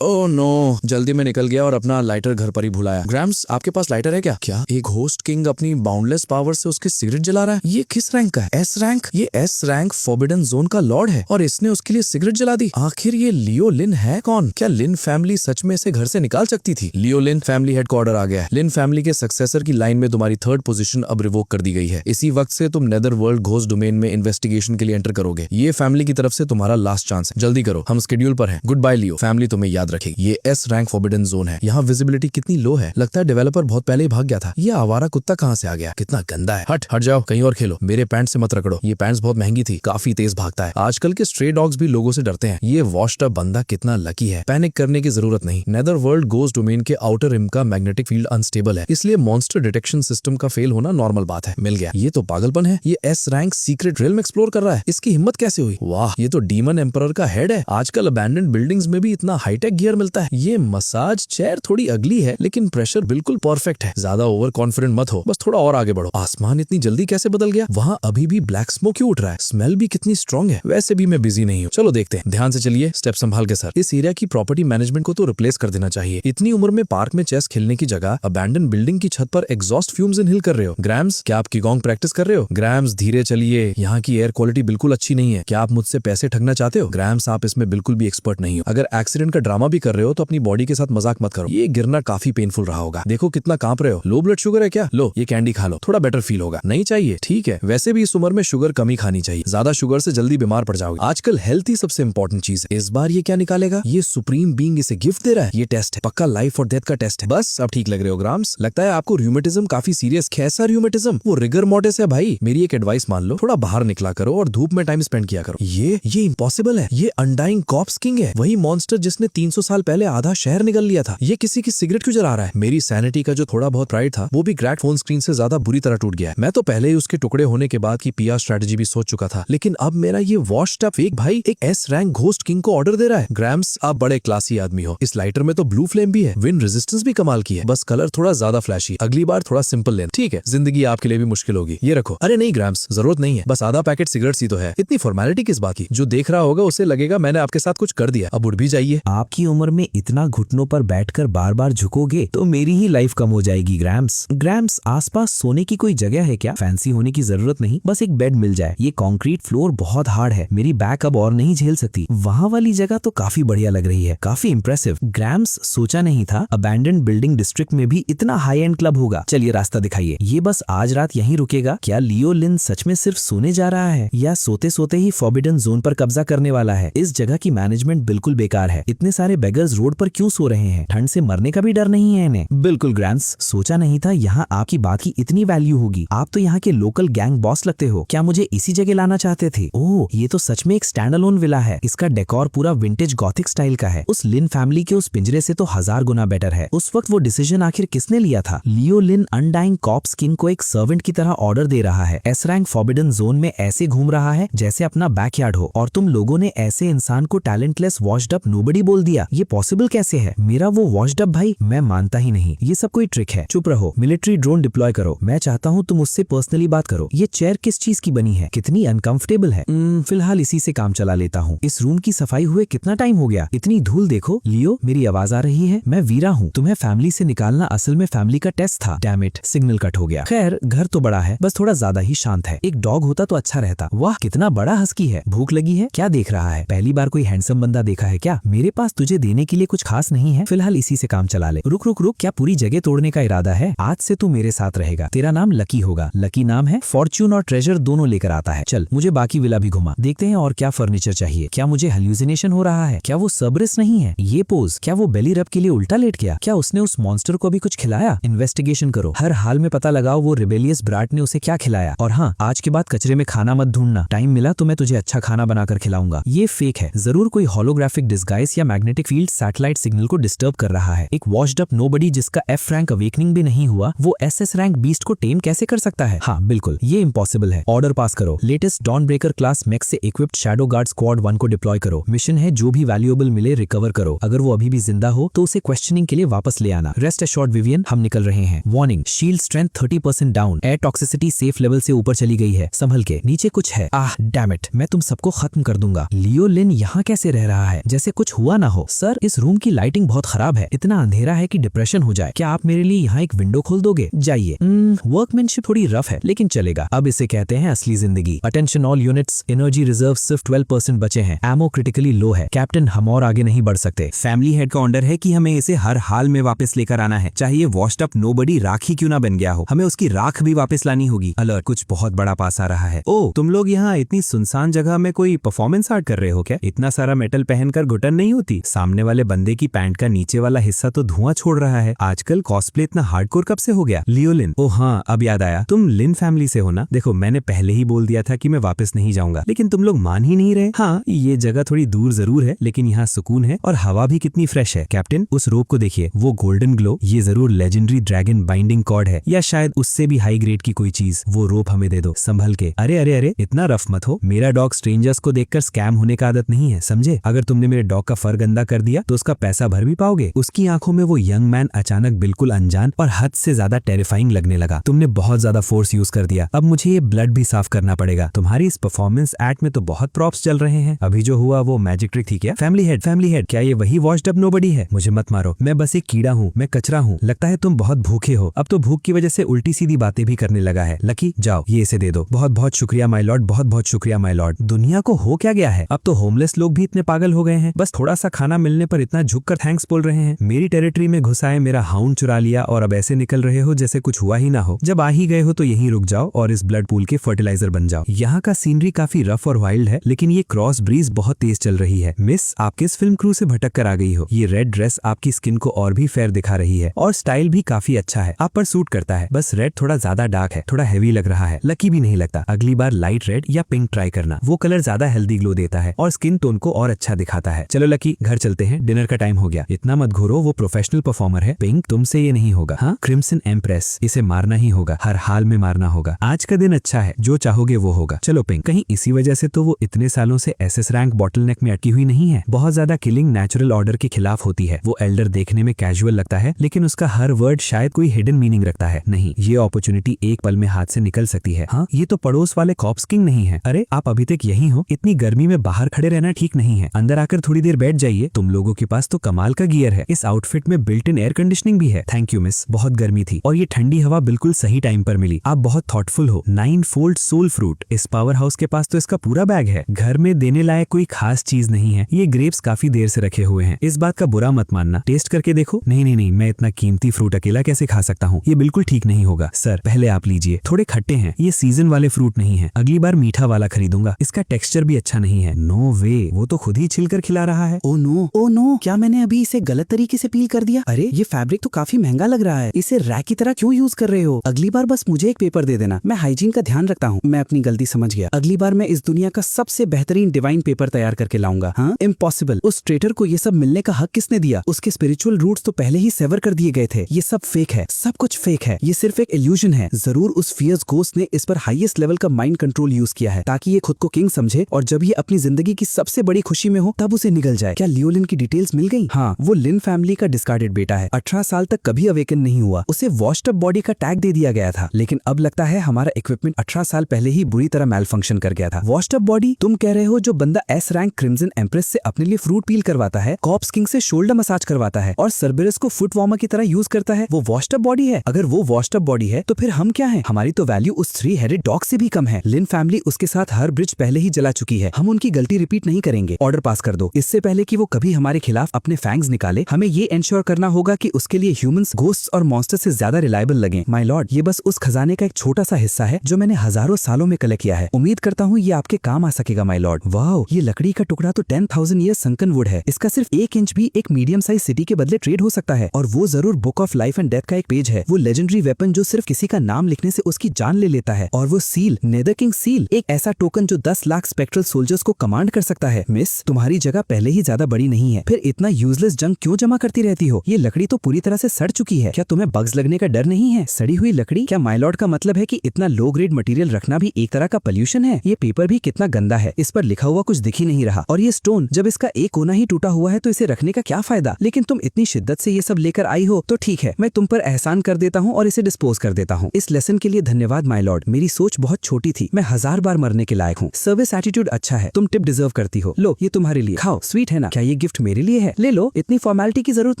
Oh no, जल्दी में निकल गया और अपना लाइटर घर पर ही भुलाया। ग्राम्स, आपके पास लाइटर है क्या? क्या एक होस्ट किंग अपनी बाउंडलेस पावर से उसकी सिगरेट जला रहा है? ये किस रैंक का है? S rank? ये एस रैंक फॉरबिडन जोन का लॉर्ड है और इसने उसके लिए सिगरेट जला दी। आखिर ये लियो लिन है कौन? क्या लिन फैमिली सच में इसे घर से निकाल सकती थी? लियो लिन फैमिली हेड को ऑर्डर आ गया है। लिन फैमिली के सक्सेसर की लाइन में तुम्हारी 3rd पोजीशन अब रिवोक कर दी गई है। इसी वक्त से तुम नेदर वर्ल्ड घोस्ट डोमेन में इन्वेस्टिगेशन के लिए एंटर करोगे। ये फैमिली की तरफ से तुम्हारा लास्ट चांस है। जल्दी करो, हम शेड्यूल पर हैं। गुड बाय लियो, फैमिली तुम्हें याद रखेगी। ये एस रैंक फॉरबिडन जोन है। यहाँ विजिबिलिटी कितनी लो है, लगता है डेवलपर बहुत पहले ही भाग गया था। ये आवारा कुत्ता कहाँ से आ गया? कितना गंदा है। हट जाओ, कहीं और खेलो। मेरे पैंट से मत रगड़ो। ये पैंट्स बहुत महंगी थी, काफी तेज भागता है। आजकल के स्ट्रे डॉग्स भी लोगों से डरते हैं। ये वॉश्ड अप बंदा कितना लकी है। पैनिक करने की जरूरत नहीं। नेदर वर्ल्ड घोस्ट डोमेन के आउटर रिम का मैग्नेटिक फील्ड अनस्टेबल है, इसलिए मॉन्स्टर डिटेक्शन सिस्टम का फेल होना नॉर्मल बात है। मिल गया। ये तो पागलपन है। ये S rank secret realm explore कर रहा है। इसकी हिम्मत कैसे हुई? वाह, ये तो डीमन एम्परर का हेड है। आजकल अबैंडन्ड बिल्डिंग्स में भी इतना हाईटेक गियर मिलता है। ये मसाज चेयर थोड़ी अगली है, लेकिन प्रेशर बिल्कुल परफेक्ट है। ज्यादा ओवर कॉन्फिडेंट मत हो, बस थोड़ा और आगे बढ़ो। आसमान इतनी जल्दी कैसे बदल गया? वहाँ अभी भी ब्लैक स्मोक क्यों उठ रहा है? स्मेल भी कितनी स्ट्रॉन्ग है। वैसे भी मैं बिजी नहीं हूँ। चलो देखते हैं। ध्यान से चलिए, स्टेप संभाल के सर। इस एरिया की प्रॉपर्टी मैनेजमेंट को तो रिप्लेस कर देना चाहिए। इतनी उम्र में पार्क में चेस खेलने की जगह अबैंडन बिल्डिंग की छत पर एग्जॉस्ट फ्यूम्स इनहेल कर रहे हो। ग्राम्स, क्या आप कीगोंग प्रैक्टिस कर रहे हो? ग्राम्स, धीरे चलिए। यहाँ की एयर क्वालिटी बिल्कुल अच्छी नहीं है। क्या आप मुझसे पैसे ठगना चाहते हो? ग्राम्स, आप इसमें बिल्कुल भी एक्सपर्ट नहीं हो। अगर एक्सीडेंट का ड्रामा भी कर रहे हो तो अपनी बॉडी के साथ मजाक मत करो। ये गिरना काफी पेनफुल रहा होगा। देखो कितना कांप रहे हो। लो ब्लड शुगर है क्या? लो, ये कैंडी खा लो, थोड़ा बेटर फील होगा। नहीं चाहिए? ठीक है। वैसे भी इस उम्र में शुगर कम ही खानी चाहिए। ज्यादा शुगर से जल्दी बीमार पड़ जाओगे। आजकल हेल्थ ही सबसे इंपॉर्टेंट चीज है। इस बार ये क्या निकालेगा? ये सुप्रीम बीइंग इसे गिफ्ट दे रहा है। ये टेस्ट है, पक्का लाइफ और डेथ का टेस्ट है। बस अब ठीक लग रहे हो ग्राम्स। लगता है आपको र्यूमेटिज्म काफी सीरियस। कैसा र्यूमेटिज्म? वो रिगर मोर्टिस है भाई। मेरी एक एडवाइस मान लो, थोड़ा बाहर निकला करो और धूप में टाइम स्पेंड किया करो। ये इम्पॉसिबल है। ये अनडाइंग कॉप्स किंग है, वही मॉन्स्टर जिसने 300 साल पहले आधा शहर निकल लिया था। ये किसी की सिगरेट क्यों जला रहा है? मेरी सैनिटी का जो थोड़ा बहुत प्राइड था वो भी क्रैक्ड फोन स्क्रीन से ज्यादा बुरी तरह टूट गया है। मैं तो पहले ही उसके टुकड़े होने के बाद की पीआर स्ट्रेटेजी भी सोच चुका था, लेकिन अब मेरा ये वॉश्ड अप फेक भाई एक एस रैंक घोस्ट किंग को ऑर्डर दे रहा है। ग्राम्स, आप बड़े क्लासी आदमी हो। इस लाइटर में तो ब्लू फ्लेम भी है, विंड रेजिस्टेंस भी कमाल की है, बस कलर थोड़ा ज्यादा फ्लैशी। अगली बार थोड़ा सिंपल लेना। ठीक है, जिंदगी आपके लिए भी मुश्किल होगी। ये रखो। अरे नहीं ग्राम्स, जरूरत नहीं है, बस आधा पैकेट सिगरेट्स ही तो है। इतनी फॉर्मेलिटी किस बात की? जो देख रहा होगा उसे लगेगा मैंने आपके साथ कुछ कर दिया। अब उठ भी जाइए। आपकी उम्र में इतना घुटनों पर बैठकर बार बार झुकोगे तो मेरी ही लाइफ कम हो जाएगी। ग्राम्स, आसपास सोने की कोई जगह है क्या? फैंसी होने की जरूरत नहीं, बस एक बेड मिल जाए। ये कंक्रीट फ्लोर बहुत हार्ड है, मेरी बैक अब और नहीं झेल सकती। वहाँ वाली जगह तो काफी बढ़िया लग रही है, काफी इंप्रेसिव। ग्राम्स, सोचा नहीं था अबैंडन्ड बिल्डिंग डिस्ट्रिक्ट में भी इतना हाई एंड क्लब होगा। चलिए रास्ता दिखाइए। ये बस आज रात यहीं रुकेगा? क्या लियो लिन सच में सिर्फ सोने जा रहा है या सोते सोते ही फॉरबिडन जोन पर कब्जा करने वाला है? इस जगह की मैनेजमेंट बिल्कुल बेकार है। इतने सारे बेगर्स रोड पर क्यों सो रहे हैं? ठंड से मरने का भी डर नहीं है इन्हें। बिल्कुल ग्राम्स, सोचा नहीं था यहाँ आपकी बात की इतनी वैल्यू होगी। आप तो यहाँ के लोकल गैंग बॉस लगते हो। क्या मुझे इसी जगह लाना चाहते थे? ओह, ये तो सच में एक स्टैंड अलोन विला है। इसका डेकोर पूरा विंटेज गॉथिक स्टाइल का है। उस लिन फैमिली के उस पिंजरे से तो 1000 गुना बेटर है। उस वक्त वो डिसीजन आखिर किसने लिया था? लियो लिन अनडाइंग कॉप्स किंग को एक सर्वेंट की तरह ऑर्डर दे रहा है। एस रैंक फॉरबिडन जोन में ऐसे घूम रहा है जैसे अपना बैकयार्ड हो, और तुम लोगों ने ऐसे इंसान को टैलेंटलेस वॉश्ड अप नोबडी बोल दिया। ये पॉसिबल कैसे है? मेरा वो वॉश्ड अप भाई, मैं मानता ही नहीं। ये सब कोई ट्रिक है। चुप रहो, मिलिट्री ड्रोन डिप्लॉय करो। मैं चाहता हूँ तुम उससे पर्सनली बात करो। ये चेयर किस चीज की बनी है? कितनी अनकंफर्टेबल है। फिलहाल इसी से काम चला लेता हूँ। इस रूम की सफाई हुए कितना टाइम हो गया? इतनी धूल देखो। लियो, मेरी आवाज आ रही है? मैं वीरा हूँ। तुम्हें फैमिली से निकालना असल में फैमिली का टेस्ट था। डैम इट, सिग्नल कट हो गया। खैर, घर तो बड़ा है, बस थोड़ा ज्यादा ही शांत है। एक डॉग होता तो अच्छा रहता। वाह, कितना बड़ा हस्की है। भूख लगी है? क्या देख रहा है? पहली बार कोई हैंडसम बंदा देखा है क्या? मेरे पास तुझे देने के लिए कुछ खास नहीं है, फिलहाल इसी से काम चला ले। रुक रुक रुक, क्या पूरी जगह तोड़ने का इरादा है? आज से तू मेरे साथ रहेगा। तेरा नाम लकी होगा। लकी नाम है, फॉर्च्यून और ट्रेजर दोनों लेकर आता है। चल, मुझे बाकी विला भी घुमा। देखते हैं और क्या फर्नीचर चाहिए। क्या मुझे हेल्यूसिनेशन हो रहा है? क्या वो सबरिस नहीं है? ये पोज, क्या वो बेली रब के लिए उल्टा लेट गया? क्या उसने उस मॉन्स्टर को भी कुछ खिलाया? इन्वेस्टिगेशन करो, हर हाल में पता लगाओ वो रिबेलियस ब्राट ने उसे क्या खिलाया। और हाँ, आज के बाद कचरे में खाना मत ढूंढना। टाइम मिला तो मैं तुझे अच्छा खाना बनाकर खिलाऊंगा। ये फेक है, जरूर कोई होलोग्राफिक डिस्गाइज या मैग्नेटिक फील्ड सैटेलाइट सिग्नल को डिस्टर्ब कर रहा है। एक वॉश्ड अप नोबडी जिसका एफ रैंक अवेकनिंग भी नहीं हुआ, वो एसएस रैंक बीस्ट को टेम कैसे कर सकता है? हाँ बिल्कुल, ये इम्पॉसिबल है। ऑर्डर पास करो। Latest dawn breaker class max से इक्विप्ड शैडो गार्ड स्क्वाड 1 को डिप्लॉय करो। मिशन है जो भी वैल्यूएबल मिले रिकवर करो। अगर वो अभी भी जिंदा हो तो उसे क्वेश्चनिंग के लिए वापस ले आना। रेस्ट एश्योर्ड विवियन, हम निकल रहे हैं। Warning, shield strength 30% down. Air toxicity safe level से ऊपर चली गई है। संभल के, नीचे कुछ है। आह डैम इट, मैं तुम सबको खत्म कर दूंगा। लियो लिन यहाँ कैसे रह रहा है? जैसे कुछ हुआ ना हो। सर इस रूम की लाइटिंग बहुत खराब है, इतना अंधेरा है कि डिप्रेशन हो जाए। क्या आप मेरे लिए यहाँ एक विंडो खोल दोगे? जाइए। वर्कमैनशिप थोड़ी रफ है लेकिन चलेगा। अब इसे कहते हैं असली जिंदगी। Attention all units, energy reserve सिर्फ 12% बचे हैं। एमो क्रिटिकली लो है। कैप्टन हम और आगे नहीं बढ़ सकते। फैमिली हेड का ऑर्डर है कि हमें इसे हर हाल में वापस लेकर आना है, चाहे वॉश्ड अप नोबडी राख ही क्यों ना बन गया हो। हमें उसकी राख भी वापस लानी होगी। अलर्ट, कुछ बहुत बड़ा पास आ रहा है। ओ, तुम लोग यहाँ इतनी सुनसान जगह में कोई परफॉर्मेंस आर्ट कर रहे हो क्या? इतना सारा मेटल पहनकर घुटन नहीं होती? सामने वाले बंदे की पैंट का नीचे वाला हिस्सा तो धुआं छोड़ रहा है। आजकल कॉस्प्ले इतना हार्डकोर कब से हो गया? लियोलिन, ओ हाँ अब याद आया, तुम लिन फैमिली से हो ना? देखो मैंने पहले ही बोल दिया था कि मैं वापस नहीं जाऊंगा, लेकिन तुम लोग मान ही नहीं रहे। हाँ ये जगह थोड़ी दूर जरूर है लेकिन यहाँ सुकून है और हवा भी कितनी फ्रेश है। कैप्टन उस रोप को देखिए, वो गोल्डन ग्लो, ये जरूर लेजेंडरी ड्रैगन बाइंडिंग कॉर्ड है या शायद उससे भी हाई ग्रेड की कोई चीज। वो रोप हमें दे दो संभल के। अरे अरे अरे इतना रफ मत हो, मेरा डॉग स्ट्रेंजर्स को देखकर स्कैम होने का आदत नहीं है, समझे? अगर तुमने मेरे डॉग का फर गंदा कर दिया तो उसका पैसा भर भी पाओगे। उसकी आंखों में वो यंग मैन अचानक बिल्कुल अनजान और हद से ज्यादा टेरिफाइंग लगने लगा। तुमने बहुत ज्यादा फोर्स यूज कर दिया, अब मुझे ये ब्लड भी साफ करना पड़ेगा। तुम्हारी इस परफॉर्मेंस एक्ट में तो बहुत प्रॉप्स चल रहे हैं। अभी जो हुआ वो मैजिक ट्रिक थी क्या? फैमिली हेड क्या ये वही वॉश्ड अप नोबडी है? मुझे मत मारो, मैं बस एक कीड़ा हूँ, मैं कचरा हूँ। लगता है तुम बहुत भूखे हो। अब तो भूख की वजह से उल्टी सीधी बातें भी करने लगा है। लकी जाओ ये इसे दे दो। बहुत बहुत शुक्रिया माय लॉर्ड, बहुत बहुत शुक्रिया माय लॉर्ड। दुनिया को हो क्या गया है? अब तो होमलेस लोग भी इतने पागल हो गए हैं, बस थोड़ा सा खाना मिलने पर इतना झुककर थैंक्स बोल रहे हैं। मेरी टेरिटरी में घुस आए, मेरा हाउंड चुरा लिया और अब ऐसे निकल रहे हो जैसे कुछ हुआ ही ना हो। जब आ ही गए हो तो यहीं रुक जाओ और इस ब्लड पूल के फर्टिलाइजर बन जाओ। यहाँ का सीनरी काफी रफ और वाइल्ड है लेकिन ये क्रॉस ब्रीज बहुत तेज चल रही है। मिस आप किस फिल्म क्रू से भटक कर आ गई हो? ये रेड ड्रेस आपकी स्किन को और भी फेयर दिखा रही है और स्टाइल भी काफी अच्छा है, आप पर सूट करता है। बस रेड थोड़ा ज्यादा डार्क है, थोड़ा हैवी लग रहा है। लकी भी नहीं लगता। अगली बार लाइट रेड या पिंक ट्राई करना, वो कलर ज्यादा हेल्दी ग्लो देता है और स्किन टोन को और अच्छा दिखाता है। चलो लकी घर चलते हैं, डिनर का टाइम हो गया। इतना मत घूरो, वो प्रोफेशनल परफॉर्मर है। पिंक तुमसे ये नहीं होगा। हाँ क्रिम्सन एम्प्रेस, इसे मारना ही होगा, हर हाल में मारना होगा। आज का दिन अच्छा है, जो चाहोगे वो होगा। चलो पिंक, कहीं इसी वजह से तो वो इतने सालों से एसएस रैंक बॉटलनेक में अटकी हुई नहीं है। बहुत ज्यादा किलिंग नेचुरल ऑर्डर के खिलाफ होती है। वो एल्डर देखने में कैजुअल लगता है लेकिन उसका हर वर्ड शायद कोई हिडन मीनिंग रखता है। नहीं, ये अपॉर्चुनिटी एक पल में हाथ से निकल सकती है। हाँ ये तो पड़ोस वाले कॉप्स किंग नहीं है। अरे आप अभी तक यही हो? इतनी गर्मी में बाहर खड़े रहना ठीक नहीं है, अंदर आकर थोड़ी देर बैठ जाइए। तुम लोगों के पास तो कमाल का गियर है। इस आउटफिट में बिल्ट इन एयर कंडीशनिंग भी है। थैंक यू मिस, बहुत गर्मी थी और ये ठंडी हवा बिल्कुल सही टाइम पर मिली। आप बहुत थॉटफुल हो। 9 फोल्ड सोल फ्रूट, इस पावर हाउस के पास तो इसका पूरा बैग है। घर में देने लायक कोई खास चीज नहीं है। ये ग्रेप्स काफी देर से रखे हुए हैं, इस बात का बुरा मत मानना। टेस्ट करके देखो। नहीं नहीं नहीं, मैं इतना कीमती फ्रूट अकेला कैसे खा सकता हूँ? ये बिल्कुल ठीक नहीं होगा। सर पहले आप लीजिए, थोड़े खट्टे हैं। ये सीजन वाले फ्रूट नहीं है, अगली बार मीठा वाला खरीदूंगा। इसका टेक्सचर भी अच्छा नहीं है। नो वे, वो तो खुद ही छिलकर खिला रहा है। ओ नो, क्या मैंने अभी इसे गलत तरीके से पील कर दिया? अरे ये फैब्रिक तो काफी महंगा लग रहा है, इसे रैक की तरह क्यों यूज कर रहे हो? अगली बार बस मुझे एक पेपर दे देना, मैं हाइजीन का ध्यान रखता हूँ। मैं अपनी गलती समझ गया, अगली बार मैं इस दुनिया का सबसे बेहतरीन डिवाइन पेपर तैयार करके लाऊंगा। हाँ इम्पॉसिबल, उस ट्रेटर को ये सब मिलने का हक किसने दिया? उसके स्पिरिचुअल रूट्स तो पहले ही सेवर कर दिए गए थे। ये सब फेक है, सब कुछ फेक है। ये सिर्फ एक इल्यूजन है। जरूर उस फियर्स घोस्ट ने इस पर हाईएस्ट लेवल का माइंड कंट्रोल यूज किया है ताकि ये खुद को किंग समझे और जब ये अपनी जिंदगी की सबसे बड़ी खुशी में हो तब उसे निगल जाए। क्या लियोलिन की डिटेल्स मिल गई? हाँ, वो लिन फैमिली का डिस्कार्डेड बेटा है। 18 साल तक कभी अवेकन नहीं हुआ। उसे वॉश्ड अप बॉडी का टैग दे दिया गया था लेकिन अब लगता है हमारा इक्विपमेंट 18 साल पहले ही बुरी तरह मैल फंक्शन कर गया था। Washed up body? तुम कह रहे हो जो बंदा एस रैंक क्रिम्सन एम्प्रेस से अपने लिए फ्रूट पील करवाता है, कॉप्स किंग से शोल्डर मसाज करवाता है और सर्बेरस को फुट वार्मर की तरह यूज करता है, वो वॉश्ड अप बॉडी है? अगर वो वॉश्ड अप बॉडी है तो फिर हम क्या है? हमारी तो वैल्यू उस 3 हेडेड डॉग से भी कम है। लिन फैमिली उसके साथ हर ब्रिज पहले ही जला चुकी है। हम उनकी गलती रिपीट नहीं करेंगे। ऑर्डर पास कर दो। इससे पहले कि वो कभी हमारे खिलाफ अपने फैंग्स निकाले, हमें ये एंश्योर करना होगा कि उसके लिए ह्यूमंस घोस्ट्स और मॉन्स्टर्स से ज्यादा रिलायबल लगे। माय लॉर्ड, ये बस उस खजाने का एक छोटा सा हिस्सा है जो मैंने हजारों सालों में कलेक्ट किया है। उम्मीद करता हूँ ये आपके काम आ सकेगा माय लॉर्ड। वाओ, ये लकड़ी का टुकड़ा तो 10,000 ईयर संकन वुड है। इसका सिर्फ 1 इंच भी एक मीडियम साइज सिटी के बदले ट्रेड हो सकता है और वो जरूर book of life and death का एक पेज है। वो लेजेंडरी वेपन जो सिर्फ किसी का नाम लिखने से उसकी जान ले लेता है और वो सील, नेदर किंग सील, एक ऐसा टोकन जो 10 लाख स्पेक्ट्रल सोल्जर्स को कमांड कर सकता है। मिस, तुम्हारी जगह पहले ही ज्यादा बड़ी नहीं है, फिर इतना यूजलेस जंक क्यों जमा करती रहती हो? ये लकड़ी तो पूरी तरह से सड़ चुकी है। क्या तुम्हें बग्स लगने का डर नहीं है? सड़ी हुई लकड़ी? क्या माय लॉर्ड का मतलब है कि इतना लो ग्रेड मटेरियल रखना भी एक तरह का पोल्यूशन है? ये पेपर भी कितना गंदा है, इस पर लिखा हुआ कुछ दिख ही नहीं रहा। और ये स्टोन, जब इसका एक कोना ही टूटा हुआ है तो इसे रखने का क्या फायदा? लेकिन तुम इतनी शिद्दत से ये सब लेकर आई हो तो ठीक है, मैं तुम पर एहसान कर देता हूँ और इसे डिस्पोज कर देता हूँ। इस लेसन के लिए धन्यवाद माय लॉर्ड। मेरी सोच बहुत छोटी थी, मैं 1000 बार मरने के लायक हूँ। सर्विस एटीट्यूड अच्छा है, तुम टिप डिजर्व करती हो। लो ये तुम्हारे लिए, खाओ, स्वीट है ना? क्या ये गिफ्ट मेरे लिए है, ले लो, इतनी फॉर्मेलिटी की जरूरत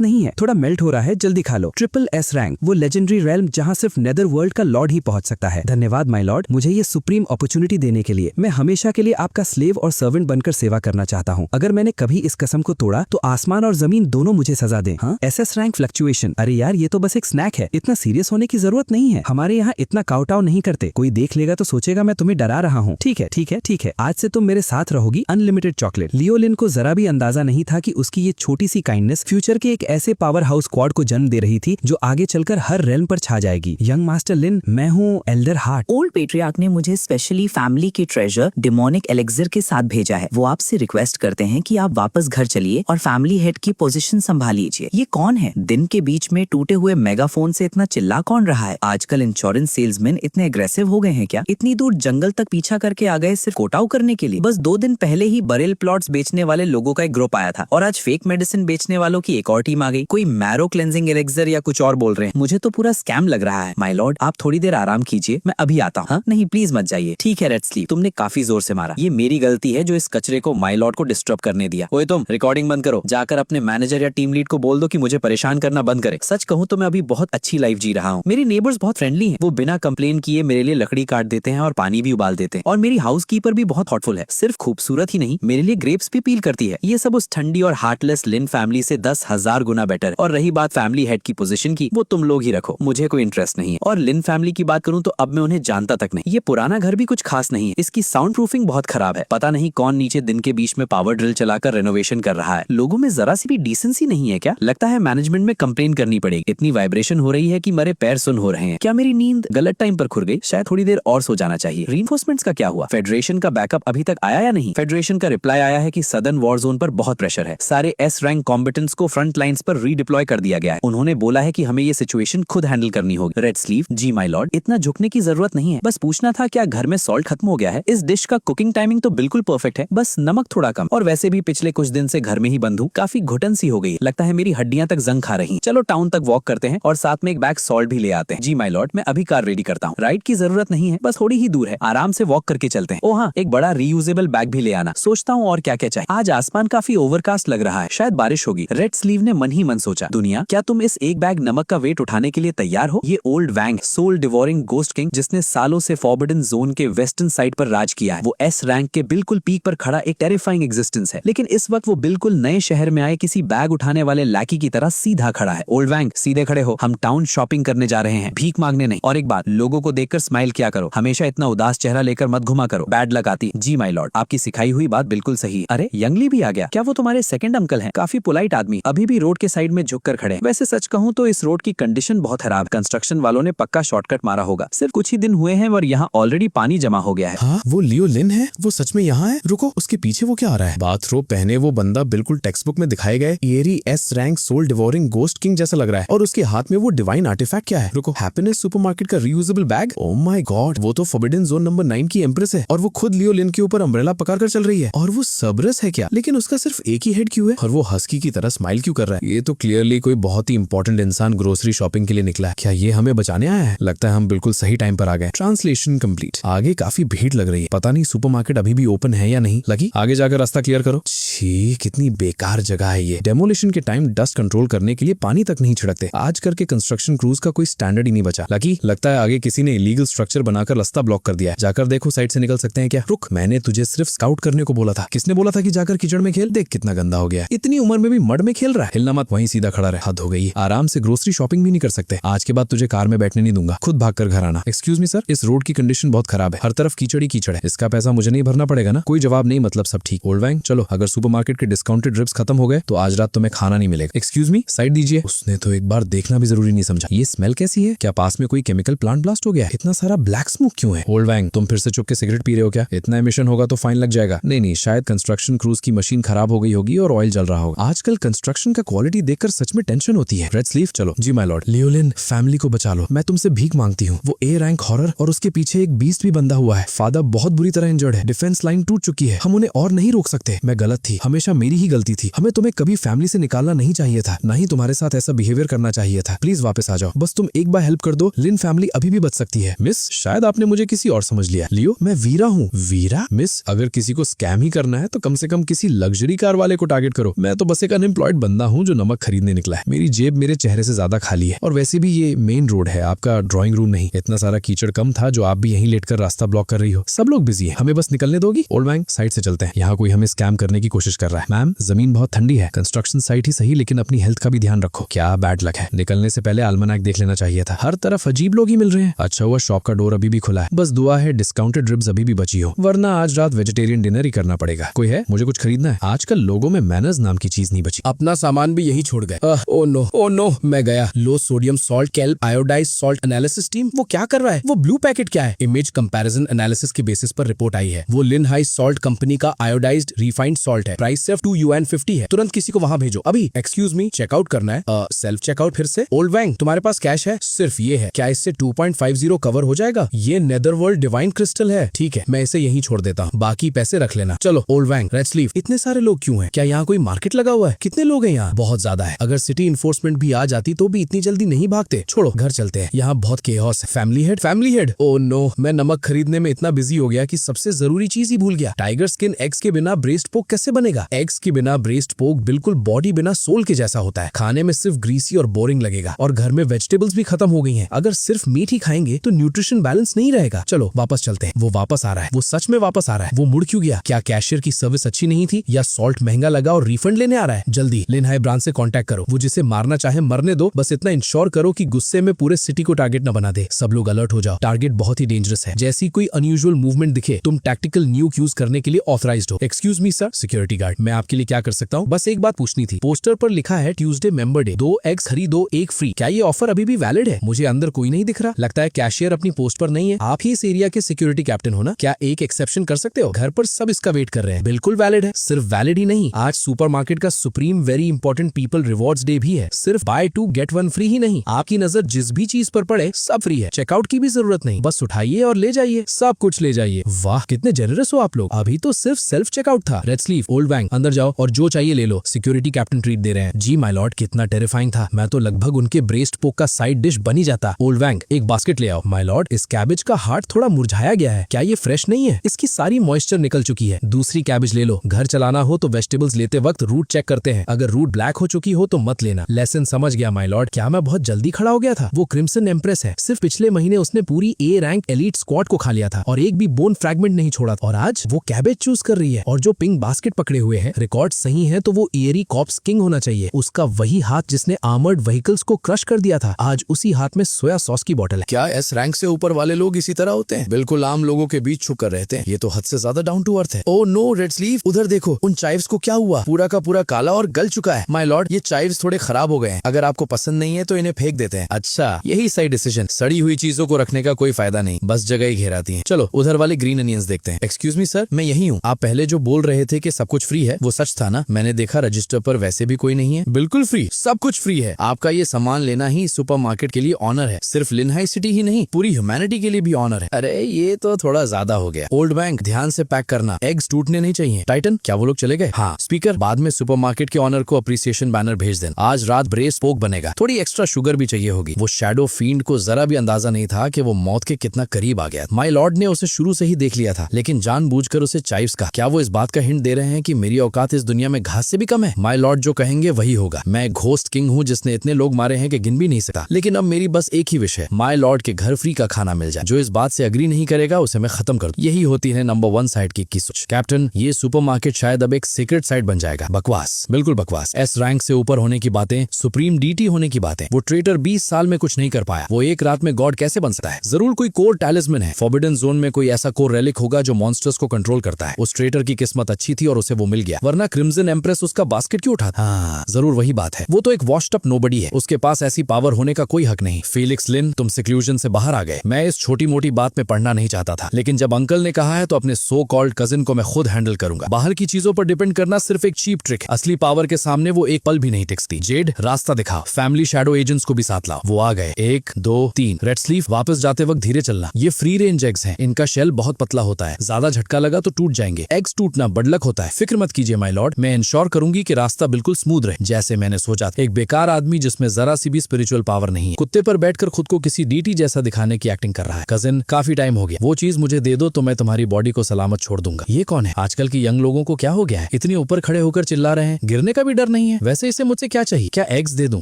नहीं है, थोड़ा मेल्ट हो रहा है, जल्दी खा लो। ट्रिपल एस रैंक, वो लेजेंडरी रेल्म जहाँ सिर्फ नेदर वर्ल्ड का लॉर्ड ही पहुंच सकता है। धन्यवाद माय लॉर्ड, मुझे ये सुप्रीम अपॉर्चुनिटी देने के लिए। मैं हमेशा के लिए आपका स्लेव और सर्वेंट बनकर सेवा करना चाहता हूँ। अगर मैंने कभी इस कसम को तोड़ा तो आसमान और जमीन दोनों मुझे सजा दें। हाँ, एसएस रैंक फ्लक्चुएशन, अरे यार ये तो बस एक स्नैक है, इतना सीरियस होने की जरूरत नहीं है। हमारे यहाँ इतना काउटाव नहीं करते, कोई देख लेगा तो सोचेगा मैं तुम्हें डरा रहा हूँ। ठीक है ठीक है ठीक है, आज से तुम मेरे साथ रहोगी, अनलिमिटेड चॉकलेट। लियोलिन को जरा भी अंदाजा नहीं था कि उसकी ये छोटी सी काइंडनेस फ्यूचर के एक ऐसे पावर हाउस स्क्वाड को जन्म दे रही थी जो आगे चलकर हर रेल्म पर छा जाएगी। यंग मास्टर लिन, मैं हूँ एल्डर हार्ट। ओल्ड पेट्रियार्क ने मुझे स्पेशली फैमिली के ट्रेजर डिमोनिक एलेक्सर के साथ भेजा है। वो आपसे रिक्वेस्ट करते हैं कि आप वापस घर चलिए और फैमिली हेड की पोजीशन संभाल लीजिए। ये कौन है? दिन के बीच में टूटे हुए मेगाफोन से इतना चिल्ला कौन रहा है? आजकल इंश्योरेंस सेल्समैन इतने एग्रेसिव हो गए हैं क्या? इतनी दूर जंगल तक पीछा करके आ गए सिर्फ कोटाऊ करने के लिए? बस 2 दिन पहले ही बरेल प्लॉट्स बेचने वाले लोगों का एक ग्रुप आया था और आज फेक मेडिसिन बेचने वालों की एक और टीम आ गई। कोई मैरो क्लेंजिंग एलेक्सर या कुछ और बोल रहे हैं। मुझे तो पूरा स्कैम लग रहा है। माय लॉर्ड, आप थोड़ी देर आराम कीजिए, मैं अभी आता हूँ। नहीं प्लीज मत जाइए। ठीक है रेड स्लीव, तुमने काफी जोर से मारा, ये मेरी गलती है जो इस कचरे को माय लॉर्ड को डिस्टर्ब करने दिया। ओए तुम, रिकॉर्डिंग बंद करो, जाकर अपने मैनेजर या टीम लीड को बोल दो कि मुझे परेशान करना बंद करे। सच कहूँ तो मैं अभी बहुत अच्छी लाइफ जी रहा हूँ। मेरी नेबर्स बहुत फ्रेंडली हैं, वो बिना कंप्लेन किए मेरे लिए लकड़ी काट देते हैं और पानी भी उबाल देते हैं। और मेरी हाउस कीपर भी बहुत थॉटफुल है, सिर्फ खूबसूरत ही नहीं मेरे लिए ग्रेप्स भी पील करती है। ये सब उस ठंडी और हार्टलेस लिन फैमिली से 10,000 गुना बेटर। और रही बात फैमिली हेड की पोजीशन की, वो तुम लोग ही रखो, मुझे कोई इंटरेस्ट नहीं है। और लिन फैमिली की बात करूं तो अब मैं उन्हें जानता तक नहीं। ये पुराना घर भी कुछ खास नहीं है, इसकी साउंड प्रूफिंग बहुत खराब है। पता नहीं कौन नीचे दिन के बीच में पावर ड्रिल चलाकर रेनोवेशन कर रहा है। लोगों में जरा सी भी डिसेंसी नहीं है क्या? लगता है मैनेजमेंट में कंप्लेन करनी पड़ेगी। इतनी वाइब्रेशन हो रही है कि मेरे पैर सुन हो रहे हैं। क्या मेरी नींद गलत टाइम पर खुल गई? शायद थोड़ी देर और सो जाना चाहिए। रीइंफोर्समेंट्स का क्या हुआ? फेडरेशन का बैकअप अभी तक आया या नहीं? फेडरेशन का रिप्लाई आया है कि सदर्न वॉर जोन पर बहुत प्रेशर है, सारे एस रैंक कॉम्बेटेंट्स को फ्रंट लाइंस पर रीडिप्लॉय कर दिया गया है। उन्होंने बोला है कि हमें ये सिचुएशन खुद हैंडल करनी होगी। रेड स्लीव, जी माय लॉर्ड, इतना झुकने की जरूरत नहीं है। बस पूछना था क्या घर में सॉल्ट खत्म हो गया है? इस डिश का कुकिंग टाइमिंग तो बिल्कुल परफेक्ट है, बस नमक थोड़ा कम। और वैसे भी पिछले कुछ दिन से घर में ही बंद हूँ, काफी घुटन सी हो गई, लगता है मेरी हड्डियां तक जंग खा रही। चलो टाउन तक वॉक करते हैं और साथ में एक बैग सॉल्ट भी ले आते हैं। जी माय लॉर्ड, मैं अभी कार रेडी करता हूँ। राइड की जरूरत नहीं है, बस थोड़ी ही दूर है, आराम से वॉक करके चलते हैं। ओ हाँ, एक बड़ा रीयूजेबल बैग भी ले आना। सोचता हूँ और क्या क्या चाहिए। आज आसमान काफी ओवरकास्ट लग रहा है, शायद बारिश होगी। रेड स्लीव ने मन ही मन सोचा, दुनिया, क्या तुम इस एक बैग नमक का वेट उठाने के लिए तैयार हो? ये ओल्ड वैंग, सोल डिवोरिंग गोस्ट किंग, जिसने सालों से फॉरबिडन जोन के वेस्टर्न साइड पर राज किया है, वो एस रैंक के बिल्कुल पीक पर खड़ा एक टेरिफाइंग एग्जिस्टेंस है। लेकिन इस वक्त वो बिल्कुल नए शहर में आए किसी बैग उठाने वाले लैकी की तरह सीधा खड़ा है। ओल्ड वैंग, सीधे खड़े हो, हम टाउन शॉपिंग करने जा रहे हैं, भीख मांगने नहीं। और एक बात, लोगों को देखकर स्माइल किया करो, हमेशा इतना उदास चेहरा लेकर मत घुमा करो, बैड लक आती। जी माय लॉर्ड, आपकी सिखाई हुई बात बिल्कुल सही है। अरे यंगली भी आ गया क्या? वो तुम्हारे सेकंड अंकल हैं, काफी पोलाइट आदमी, अभी भी रोड के साइड में झुककर खड़े। वैसे सच कहूँ तो इस रोड की कंडीशन बहुत खराब, कंस्ट्रक्शन वालों ने पक्का शॉर्टकट मारा होगा। सिर्फ कुछ ही दिन हुए हैं और यहाँ ऑलरेडी पानी जमा हो गया है। हाँ, वो लियो लिन है, वो सच में यहाँ है। रुको, उसके पीछे वो क्या आ रहा है? बाथरोब पहने वो बंदा बिल्कुल टेक्स्ट बुक में दिखाए गए एरी S rank soul devouring ghost king जैसा लग रहा है। और उसके हाथ में वो डिवाइन आर्टिफैक्ट क्या है? रुको, हैप्पीनेस सुपरमार्केट का reusable bag. Oh my God, वो तो फॉरबिडन जोन नंबर 9 की एम्प्रेस है और वो खुद लियो लिन के ऊपर अम्ब्रेला पकड़ कर चल रही है। और वो सबरस है क्या? लेकिन उसका सिर्फ एक ही हेड क्यों है? और वो हस्की की तरह स्माइल क्यों कर रहा है? ये तो क्लियरली कोई बहुत ही इंपॉर्टेंट इंसान ग्रोसरी शॉपिंग के लिए निकला है। क्या ये हमें बचाने आया है? लगता है हम बिल्कुल सही टाइम पर आ गए। Translation complete. आगे काफी भीड़ लग रही है, पता नहीं सुपरमार्केट अभी भी ओपन है या नहीं। लगी, आगे जाकर रास्ता क्लियर करो। छी, कितनी बेकार जगह है ये। डेमोलिशन के टाइम डस्ट कंट्रोल करने के लिए पानी तक नहीं छिड़कते। आजकल के कंस्ट्रक्शन क्रूज का कोई स्टैंडर्ड ही नहीं बचा। लकी, लगता है आगे किसी ने इलीगल स्ट्रक्चर बनाकर रास्ता ब्लॉक कर दिया है। जाकर देखो, साइड से निकल सकते हैं क्या? रुक, मैंने तुझे सिर्फ स्काउट करने को बोला था। किसने बोला था कि जाकर कीचड़ में खेल? देख कितना गंदा हो गया है, इतनी उम्र में भी मड में खेल रहा है। हिलना मत, वहीं सीधा खड़ा रहे। हद हो गई, आराम से ग्रोसरी शॉपिंग भी नहीं कर सकते। आज के बाद तुझे कार में बैठने नहीं दूंगा, खुद भागकर घर आना। एक्सक्यूज मी सर, इस रोड की कंडीशन बहुत खराब है, हर तरफ कीचड़ ही कीचड़ है, इसका पैसा मुझे नहीं भरना पड़ेगा ना? कोई जवाब नहीं, मतलब सब ठीक। ओल्ड वैंग, चलो, अगर सुपरमार्केट के डिस्काउंटेड ड्रिप्स खत्म हो गए तो आज रात तुम्हें खाना नहीं मिलेगा। एक्सक्यूज मी, साइड दीजिए। उसने तो एक बार देखना भी जरूरी नहीं समझा। ये स्मेल कैसी है? क्या पास में कोई केमिकल प्लांट ब्लास्ट हो गया है? इतना सारा ब्लैक स्मोक क्यों है? ओल्ड वैंग, तुम फिर से चुप के सिगरेट पी रहे हो क्या? इतना एमिशन होगा तो फाइन लग जाएगा। नहीं, शायद कंस्ट्रक्शन क्रूज की मशीन खराब हो गई होगी और ऑयल जल रहा होगा। आजकल कंस्ट्रक्शन का क्वालिटी देखकर सच में टेंशन होती है। रेड स्लीव, चलो। जी my lord. Leo Lin, family को बचा लो, मैं तुमसे भीख मांगती हूँ। वो ए रैंक हॉरर और उसके पीछे एक बीस्ट भी बंधा हुआ है। फादर बहुत बुरी तरह इंजर्ड है, डिफेंस लाइन टूट चुकी है, हम उन्हें और नहीं रोक सकते। मैं गलत थी, हमेशा मेरी ही गलती थी। हमें तुम्हें कभी फैमिली से निकालना नहीं चाहिए था, ना ही तुम्हारे साथ ऐसा बिहेवियर करना चाहिए था। प्लीज वापस आ जाओ, बस तुम एक बार हेल्प कर दो। लिन फैमिली अभी भी बच सकती है। मिस, शायद आपने मुझे किसी और समझ लिया। लियो, मैं वीरा हूँ। वीरा? मिस, अगर किसी को स्कैम ही करना है तो कम से कम किसी लग्जरी कार वाले वाले को टारगेट करो। मैं तो बस एक अनएम्प्लॉयड बंदा हूँ जो नमक खरीदने निकला है। मेरी जेब मेरे चेहरे से ज्यादा खाली है और वैसे भी ये मेन रोड है, आपका ड्राइंग रूम नहीं। इतना सारा कीचड़ कम था जो आप भी यहीं लेटकर रास्ता ब्लॉक कर रही हो। सब लोग बिजी है, हमें बस निकलने दोगी? ओल्ड बैंक साइड से चलते हैं, यहाँ कोई हमें स्कैम करने की कोशिश कर रहा है। मैम जमीन बहुत ठंडी है, कंस्ट्रक्शन साइट ही सही लेकिन अपनी हेल्थ का भी ध्यान रखो। क्या बैड लक है, निकलने से पहले आल्मनाक देख लेना चाहिए था। हर तरफ अजीब लोग ही मिल रहे हैं। अच्छा हुआ शॉप का डोर अभी भी खुला है, बस दुआ है डिस्काउंटेड रिब्स अभी भी बची हो, वरना आज रात वेजिटेरियन डिनर ही करना पड़ेगा। कोई है? मुझे कुछ खरीदना है। आजकल लोगों में मैनर्स नाम की चीज नहीं बची। अपना सामान भी यही छोड़ गए। ओ नो, मैं गया। Low sodium salt kelp iodised salt analysis team, वो क्या कर रहा है? वो ब्लू पैकेट क्या है? इमेज कंपैरिजन एनालिसिस के बेसिस पर रिपोर्ट आई है। वो लिन हाई सॉल्ट कंपनी का आयोडाइज्ड रिफाइंड सॉल्ट है। प्राइस सिर्फ $2.50 है। तुरंत किसी को वहां भेजो अभी। एक्सक्यूज मी, चेकआउट करना है। सेल्फ चेकआउट फिर से? ओल्ड वैंग तुम्हारे पास कैश है? सिर्फ ये है। क्या इससे 2.50 कवर हो जाएगा? ये नेदरवर्ल्ड डिवाइन क्रिस्टल है। ठीक है, मैं इसे यहीं छोड़ देता हूँ, बाकी पैसे रख लेना। चलो ओल्ड वैंग, रेड स्लीव। इतने सारे लोग क्यों हैं? क्या यहाँ कोई मार्केट लगा हुआ है? कितने लोग हैं यहाँ? बहुत ज्यादा है। अगर सिटी इन्फोर्समेंट भी आ जाती तो भी इतनी जल्दी नहीं भागते। छोड़ो, घर चलते हैं, यहाँ बहुत केओस है। Family head. ओ नो, मैं नमक खरीदने में इतना बिजी हो गया कि सबसे जरूरी चीज ही भूल गया। टाइगर स्किन एग्स के बिना ब्रेस्ट पोक कैसे बनेगा? एग्स के बिना ब्रेस्ट पोक बिल्कुल बॉडी बिना सोल के जैसा होता है। खाने में सिर्फ ग्रीसी और बोरिंग लगेगा और घर में वेजिटेबल्स भी खत्म हो गई हैं। अगर सिर्फ मीट ही खाएंगे तो न्यूट्रिशन बैलेंस नहीं रहेगा। चलो वापस चलते हैं। वो वापस आ रहा है, वो सच में वापस आ रहा है। वो मुड़ क्यों गया? क्या कैशियर की सर्विस अच्छी नहीं थी या सॉल्ट महंगा लगा और रिफंड लेने आ रहा है? जल्दी लिन हाई ब्रांच से कांटेक्ट करो। वो जिसे मारना चाहे मरने दो, बस इतना इंश्योर करो कि गुस्से में पूरे सिटी को टारगेट न बना दे। सब लोग अलर्ट हो जाओ, टारगेट बहुत ही डेंजरस है। जैसी कोई अनयूजुअल मूवमेंट दिखे, तुम टैक्टिकल न्यूक यूज करने के लिए ऑथराइज्ड हो। Excuse me sir, security guard, मैं आपके लिए क्या कर सकता हूँ? बस एक बात पूछनी थी। पोस्टर पर लिखा है ट्यूसडे मेंबर डे, 2 एग्स खरीदो 1 फ्री। क्या ये ऑफर अभी भी वैलिड है? मुझे अंदर कोई नहीं दिख रहा। लगता है कैशियर अपनी पोस्ट पर नहीं है। आप ही इस एरिया के सिक्योरिटी कैप्टन हो ना? क्या एक एक्सेप्शन कर सकते हो? घर पर सब इसका वेट कर रहे हैं। बिल्कुल वैलिड है। सिर्फ वैलिड ही नहीं, आज सुपरमार्केट का supreme very important people rewards day भी है। सिर्फ बाय 2 गेट 1 फ्री ही नहीं, आपकी नजर जिस भी चीज पर पड़े सब फ्री है। चेकआउट की भी जरूरत नहीं, बस उठाइए और ले जाइए, सब कुछ ले जाइए। वाह कितने जेनरस हो आप लोग। अभी तो सिर्फ सेल्फ चेकआउट था। रेड स्लीव, ओल्ड बैंक, अंदर जाओ और जो चाहिए ले लो। सिक्योरिटी कैप्टन ट्रीट दे रहे हैं। जी माय लॉर्ड, कितना टेरिफाइंग था। मैं तो लगभग उनके ब्रेस्ट पोक का साइड डिश बन ही जाता। ओल्ड बैंक, एक बास्केट ले आओ। माय लॉर्ड, इस कैबेज का हार्ट थोड़ा मुरझाया गया है। क्या ये फ्रेश नहीं है? इसकी सारी मॉइस्चर निकल चुकी है। दूसरी कैबेज ले लो। घर चलाना हो तो वेजिटेबल्स लेते वक्त रूट चेक करते हैं। अगर रूट ब्लैक हो चुकी हो तो मत लेना। लेसन समझ गया माय लॉर्ड। क्या मैं बहुत जल्दी खड़ा हो गया था? वो क्रिम्सन एम्प्रेस है। सिर्फ पिछले महीने उसने पूरी ए रैंक एलीट स्क्वाड को खा लिया था और एक भी बोन फ्रैगमेंट नहीं छोड़ा। और आज वो कैबेज चूज कर रही है। और जो पिंक बास्केट पकड़े हुए हैं, रिकॉर्ड सही है तो वो एरी कॉप्स किंग होना चाहिए। उसका वही हाथ जिसने आर्मर्ड व्हीकल्स को क्रश कर दिया था, आज उसी हाथ में सोया सॉस की बोतल है। क्या एस रैंक से ऊपर वाले लोग इसी तरह होते हैं? बिल्कुल आम लोगों के बीच छुप कर रहते हैं। ये तो हद से ज्यादा डाउन टू अर्थ है। ओ नो रेड स्लीव, उधर देखो, उन चाइव्स को क्या हुआ? पूरा का पूरा काला और गल चुका है। माय लॉर्ड, ये चाइव्स थोड़े खराब हो गए हैं। अगर आपको पसंद नहीं है तो इन्हें फेंक देते हैं। अच्छा, यही सही डिसीजन। सड़ी हुई चीजों को रखने का कोई फायदा नहीं, बस जगह ही घेराती है। चलो उधर वाले ग्रीन अनियंस देखते हैं। एक्सक्यूज मी सर, मैं यही हूँ। आप पहले जो बोल रहे थे कि सब कुछ फ्री है, वो सच था ना? मैंने देखा रजिस्टर पर वैसे भी कोई नहीं है। बिल्कुल फ्री, सब कुछ फ्री है। आपका ये सामान लेना ही सुपरमार्केट के लिए ऑनर है। सिर्फ लिन हाई सिटी ही नहीं, पूरी ह्यूमैनिटी के लिए भी ऑनर है। अरे ये तो थोड़ा ज्यादा हो गया। ओल्ड बैंक, ध्यान से पैक करना, एग्स टूटने नहीं चाहिए। टाइटन, क्या वो लोग चले गए? हाँ। स्पीकर, बाद में सुपरमार्केट के ऑनर को अप्रिसिएशन बैनर भेज देना। आज रात ब्रेस पोक बनेगा। थोड़ी एक्स्ट्रा शुगर भी चाहिए होगी। वो शैडो फील्ड को जरा भी अंदाजा नहीं था कि वो मौत के कितना करीब आ गया। माय लॉर्ड ने उसे शुरू से ही देख लिया था, लेकिन जानबूझकर उसे चाइव्स का। क्या वो इस बात का हिंट दे रहे हैं कि मेरी औकात इस दुनिया में घास से भी कम है? माय लॉर्ड जो कहेंगे वही होगा। मैं घोस्ट किंग हूँ जिसने इतने लोग मारे हैं कि गिन भी नहीं सकता। लेकिन अब मेरी बस एक ही विश है, माय लॉर्ड के घर फ्री का खाना मिल जाए। जो इस बात से अग्री नहीं करेगा उसे मैं खत्म कर दूं। यही होती है नंबर 1 साइड की सोच। कैप्टन, ये सुपरमार्केट शायद अब एक सीक्रेट साइड बन जाएगा। बकवास, बिल्कुल बकवास। एस रैंक से ऊपर होने की बातें, सुप्रीम डीटी होने की बातें। वो ट्रेटर 20 साल में कुछ नहीं कर पाया। वो एक रात में गॉड कैसे बन सकता है? जरूर कोई कोर टैलिस्मन है। फॉरबिडन जोन में कोई ऐसा कोर रेलिक होगा जो मॉन्स्टर्स को कंट्रोल करता है। उस ट्रेटर की किस्मत अच्छी थी और उसे वो मिल गया, वरना क्रिम्सन एम्प्रेस उसका बास्केट क्यों उठाता? हाँ, जरूर वही बात है। वो तो एक वॉश्ड अप नोबडी है। उसके पास ऐसी पावर होने का कोई हक नहीं। फेलिक्स लिन, तुम सिक्लूजन से बाहर आ गए। मैं इस छोटी मोटी बात में पढ़ना नहीं चाहता था, लेकिन जब अंकल ने कहा है तो अपने सो कॉल्ड कजिन को मैं खुद हैंडल करूंगा। बाहर की चीजों पर डिपेंड करना सिर्फ एक चीप ट्रिक। असली पावर के सामने वो एक पल भी नहीं टिकती। जेड, रास्ता दिखाओ। फैमिली शैडो एजेंट्स को भी साथ लाओ। वो आ गए। 1 2 3। रेड स्लीव, वापस जाते वक्त धीरे चलना। ये फ्री रेंज एग्स हैं। इनका शेल बहुत पतला होता है, ज्यादा झटका लगा तो टूट जाएंगे। एग्स टूटना बडलक होता है। फिक्र मत कीजिए माय लॉर्ड, मैं इंश्योर करूंगी कि रास्ता बिल्कुल स्मूथ रहे जैसे मैंने सोचा था। एक बेकार आदमी जिसमें जरा सी भी स्पिरिचुअल पावर नहीं है, कुत्ते पर बैठकर खुद को किसी डीटी जैसा दिखाने की एक्टिंग कर रहा है। कजिन, काफी टाइम हो गया, वो चीज मुझे दे दो तो मैं तुम्हारी बॉडी को सलामत छोड़ दूंगा। ये कौन है? आजकल की यंग लोगों को क्या हो गया है? इतनी ऊपर खड़े होकर चिल्ला रहे हैं, गिरने का भी डर नहीं है। वैसे इसे मुझसे क्या चाहिए? क्या एग्स दे दूं?